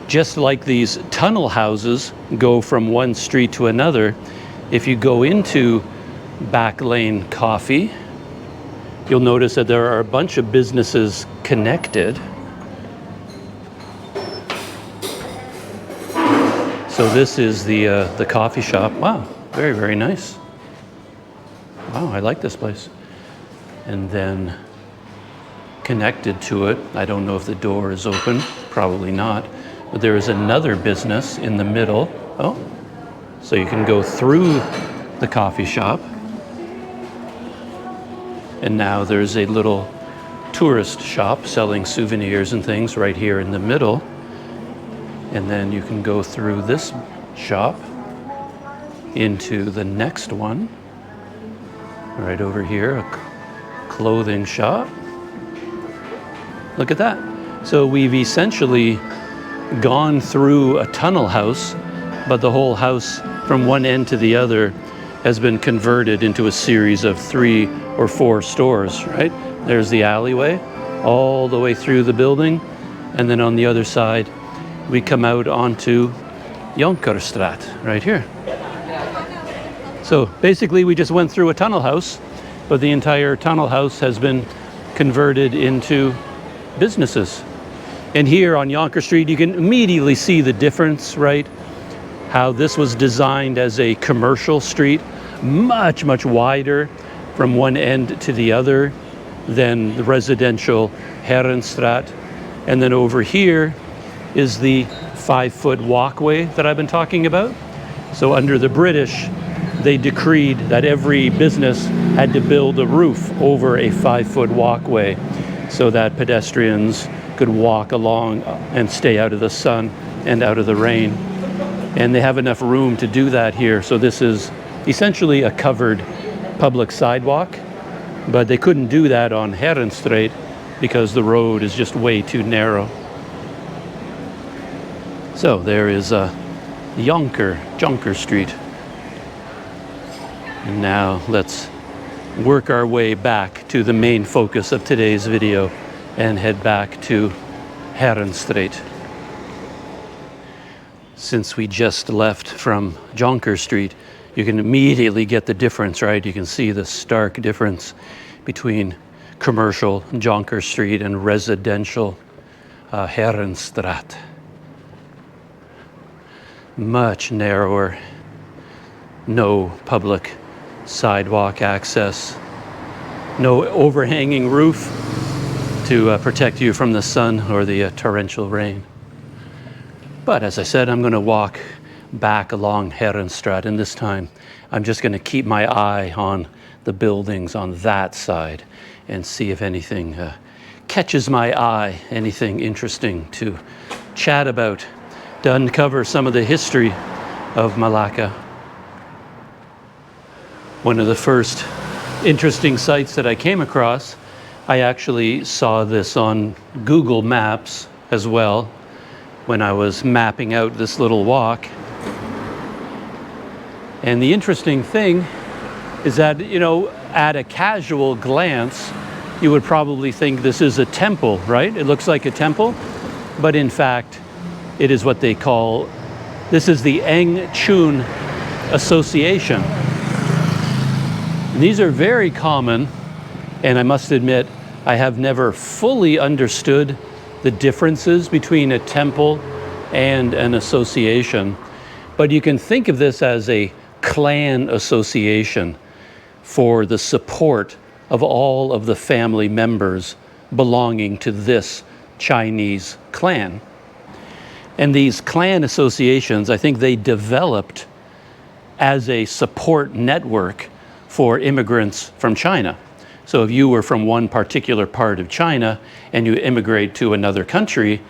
just like these tunnel houses go from one street to another, if you go into back lane coffee, you'll notice that there are a bunch of businesses connected. So this is the coffee shop. Wow, very, very nice. Wow, I like this place. And then connected to it, I don't know if the door is open, probably not, but there is another business in the middle. Oh, so you can go through the coffee shop. And now there's a little tourist shop selling souvenirs and things right here in the middle. And then you can go through this shop into the next one. Right over here, a clothing shop. Look at that. So we've essentially gone through a tunnel house, but the whole house from one end to the other has been converted into a series of 3 or 4 stores, right? There's the alleyway all the way through the building, and then on the other side we come out onto Jonkerstraat right here. So basically we just went through a tunnel house, but the entire tunnel house has been converted into businesses. And here on Jonkerstraat you can immediately see the difference, right? How this was designed as a commercial street, much, much wider from one end to the other than the residential Heerenstraat. And then over here is the 5-foot walkway that I've been talking about. So under the British, they decreed that every business had to build a roof over a 5-foot walkway so that pedestrians could walk along and stay out of the sun and out of the rain. And they have enough room to do that here. So this is essentially a covered public sidewalk, but they couldn't do that on Heerenstraat because the road is just way too narrow. So there is Jonkerstraat. And now let's work our way back to the main focus of today's video and head back to Heerenstraat. Since we just left from Jonkerstraat, you can immediately get the difference, right? You can see the stark difference between commercial Jonkerstraat and residential Heerenstraat. Much narrower, no public sidewalk access, no overhanging roof to protect you from the sun or the torrential rain. But as I said, I'm going to walk back along Heerenstraat, and this time I'm just going to keep my eye on the buildings on that side and see if anything catches my eye, anything interesting to chat about, to uncover some of the history of Melaka. One of the first interesting sites that I came across, I actually saw this on Google Maps as well when I was mapping out this little walk. And the interesting thing is that, you know, at a casual glance, you would probably think this is a temple, right? It looks like a temple, but in fact, it is what they call, this is the Choon Association. These are very common, and I must admit, I have never fully understood the differences between a temple and an association. But you can think of this as a clan association for the support of all of the family members belonging to this Chinese clan. And these clan associations, I think they developed as a support network for immigrants from China. So if you were from one particular part of China and you immigrate to another country,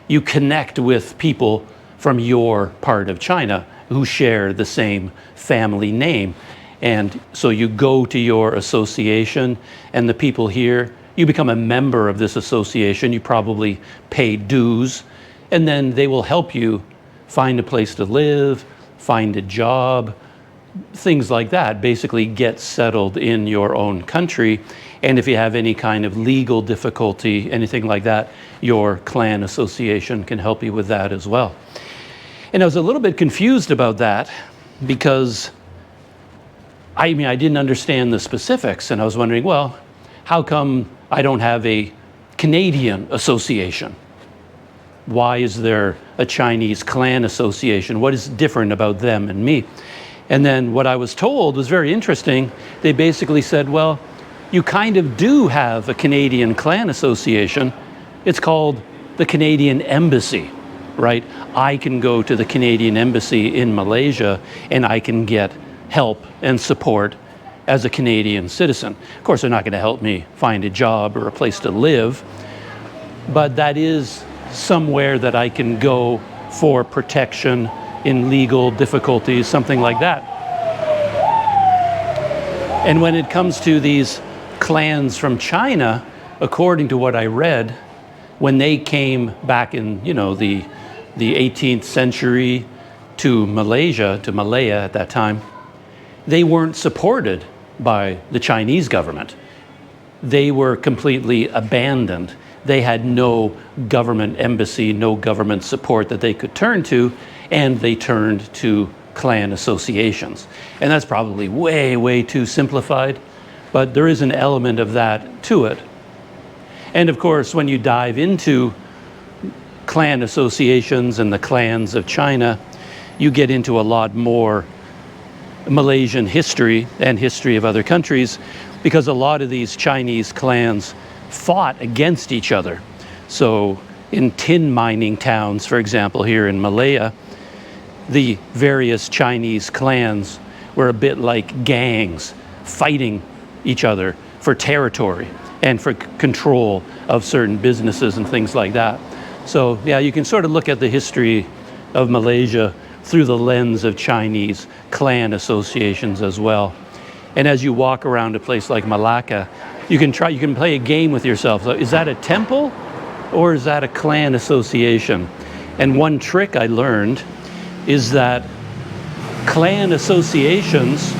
you connect with people from your part of China who share the same family name. And so you go to your association, and the people here, you become a member of this association, you probably pay dues, and then they will help you find a place to live, find a job, things like that. Basically get settled in your own country. And if you have any kind of legal difficulty, anything like that, your clan association can help you with that as well. And I was a little bit confused about that because I didn't understand the specifics, and I was wondering, well, how come I don't have a Canadian association? Why is there a Chinese clan association? What is different about them and me? And then what I was told was very interesting. They basically said, well, you kind of do have a Canadian clan association. It's called the Canadian Embassy, right? I can go to the Canadian Embassy in Malaysia and I can get help and support as a Canadian citizen. Of course, they're not going to help me find a job or a place to live, but that is somewhere that I can go for protection in legal difficulties, something like that. And when it comes to these clans from China, according to what I read, when they came back in, the 18th century to Malaysia, to Malaya at that time, they weren't supported by the Chinese government. They were completely abandoned. They had no government embassy, no government support that they could turn to, and they turned to clan associations. And that's probably way, way too simplified, but there is an element of that to it. And of course, when you dive into clan associations and the clans of China, you get into a lot more Malaysian history and history of other countries, because a lot of these Chinese clans fought against each other. So in tin mining towns, for example, here in Malaya, the various Chinese clans were a bit like gangs fighting each other for territory and for control of certain businesses and things like that. So yeah, you can sort of look at the history of Malaysia through the lens of Chinese clan associations as well. And as you walk around a place like Melaka, you can play a game with yourself. So is that a temple or is that a clan association? And one trick I learned is that clan associations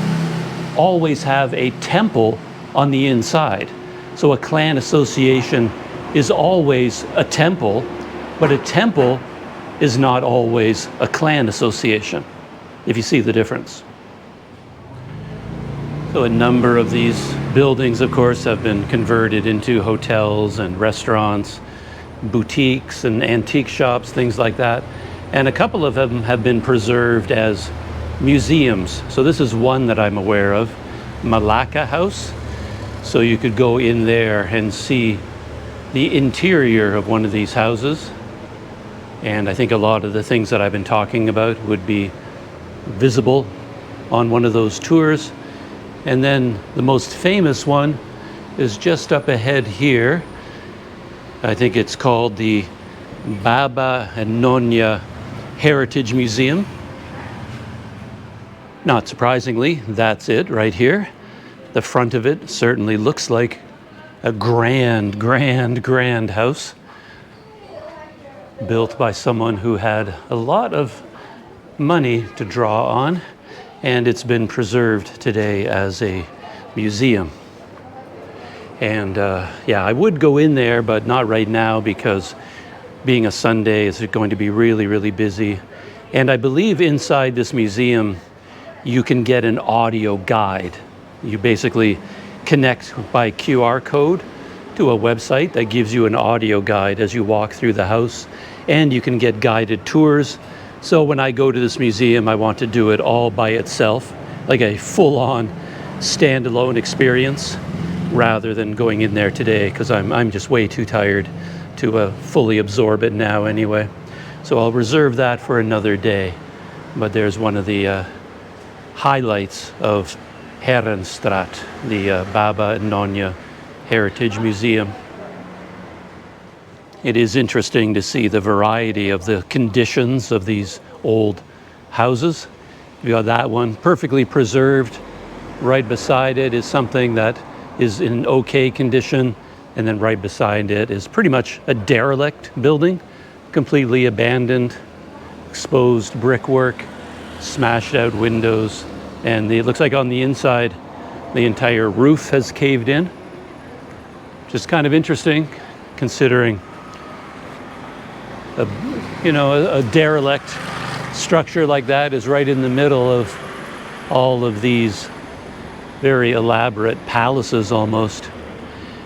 always have a temple on the inside. So a clan association is always a temple, but a temple is not always a clan association, if you see the difference. So a number of these buildings, of course, have been converted into hotels and restaurants, boutiques and antique shops, things like that. And a couple of them have been preserved as museums. So this is one that I'm aware of, Melaka House. So you could go in there and see the interior of one of these houses. And I think a lot of the things that I've been talking about would be visible on one of those tours. And then the most famous one is just up ahead here. I think it's called the Baba and Nyonya Heritage Museum. Not surprisingly, that's it right here. The front of it certainly looks like a grand house built by someone who had a lot of money to draw on, and it's been preserved today as a museum. And yeah, I would go in there, but not right now because being a Sunday, it's going to be really busy. And I believe inside this museum, you can get an audio guide. You basically connect by QR code to a website that gives you an audio guide as you walk through the house, and you can get guided tours. So when I go to this museum, I want to do it all by itself, like a full-on standalone experience, rather than going in there today, because I'm just way too tired to fully absorb it now anyway. So I'll reserve that for another day. But there's one of the highlights of Heerenstraat, the Baba and Nyonya Heritage Museum. It is interesting to see the variety of the conditions of these old houses. You got that one perfectly preserved. Right beside it is something that is in okay condition, and then right beside it is pretty much a derelict building, completely abandoned, exposed brickwork, smashed out windows, and it looks like on the inside the entire roof has caved in. Just kind of interesting, considering a derelict structure like that is right in the middle of all of these very elaborate palaces almost.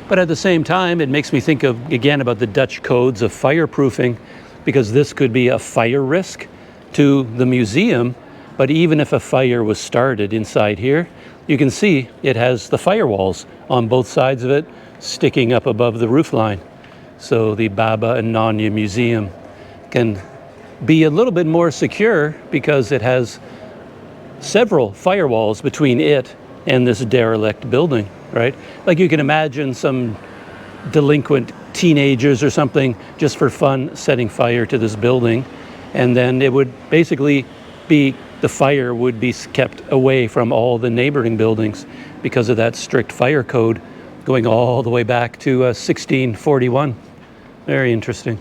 But at the same time, it makes me think again about the Dutch codes of fireproofing, because this could be a fire risk to the museum. But even if a fire was started inside here, you can see it has the firewalls on both sides of it sticking up above the roofline. So the Baba and Nyonya Museum can be a little bit more secure because it has several firewalls between it and this derelict building, right? Like you can imagine some delinquent teenagers or something just for fun setting fire to this building, and then it would basically be, the fire would be kept away from all the neighboring buildings because of that strict fire code going all the way back to 1641. Very interesting.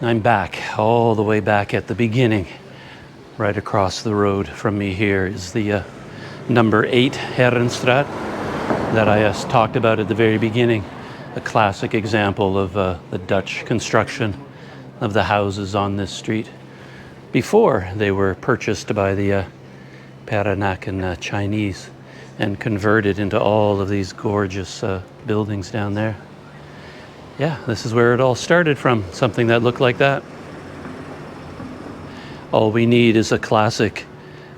I'm back, all the way back at the beginning. Right across the road from me here is the number 8 Heerenstraat that I talked about at the very beginning. A classic example of the Dutch construction of the houses on this street before they were purchased by the Peranakan Chinese and converted into all of these gorgeous buildings down there. Yeah, this is where it all started from, something that looked like that. All we need is a classic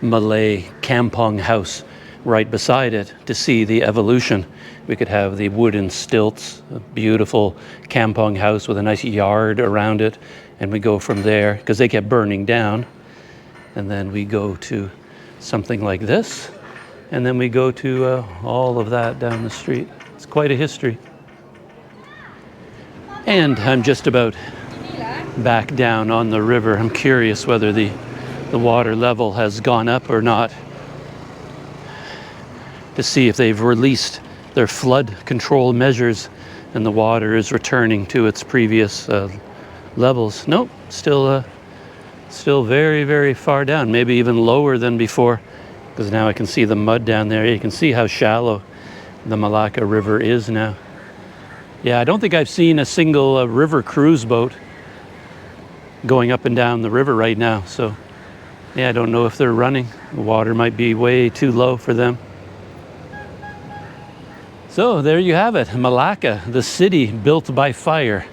Malay kampong house right beside it to see the evolution. We could have the wooden stilts, a beautiful kampong house with a nice yard around it, and we go from there, because they kept burning down. And then we go to something like this. And then we go to all of that down the street. It's quite a history. And I'm just about back down on the river. I'm curious whether the water level has gone up or not, to see if they've released their flood control measures and the water is returning to its previous levels. Nope, still very, very far down, maybe even lower than before, because now I can see the mud down there. You can see how shallow the Melaka River is now. Yeah, I don't think I've seen a single river cruise boat going up and down the river right now. So, yeah, I don't know if they're running. The water might be way too low for them. So there you have it, Melaka, the city built by fire.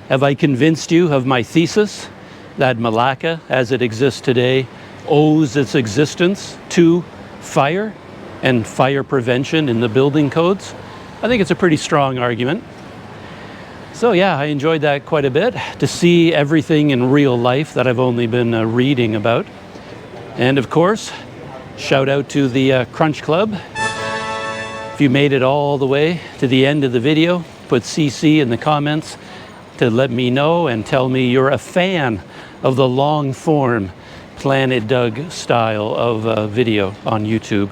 Have I convinced you of my thesis that Melaka, as it exists today, owes its existence to fire and fire prevention in the building codes? I think it's a pretty strong argument. So yeah, I enjoyed that quite a bit, to see everything in real life that I've only been reading about. And of course, shout out to the Crunch Club. If you made it all the way to the end of the video, put CC in the comments to let me know and tell me you're a fan of the long form Planet Doug style of video on YouTube.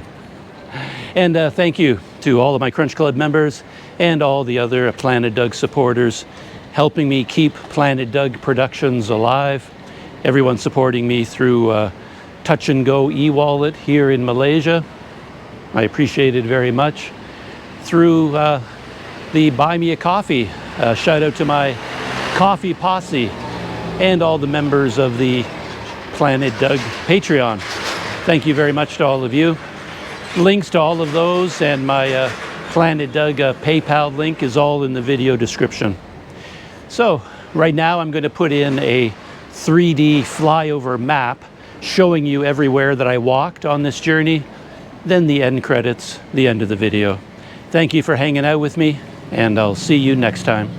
And thank you to all of my Crunch Club members and all the other Planet Doug supporters, helping me keep Planet Doug Productions alive. Everyone supporting me through Touch and Go e-wallet here in Malaysia. I appreciate it very much. Through the Buy Me a Coffee, shout out to my coffee posse and all the members of the Planet Doug Patreon. Thank you very much to all of you. Links to all of those and my Planet Doug PayPal link is all in the video description. So right now I'm going to put in a 3D flyover map showing you everywhere that I walked on this journey. Then the end credits, the end of the video. Thank you for hanging out with me, and I'll see you next time.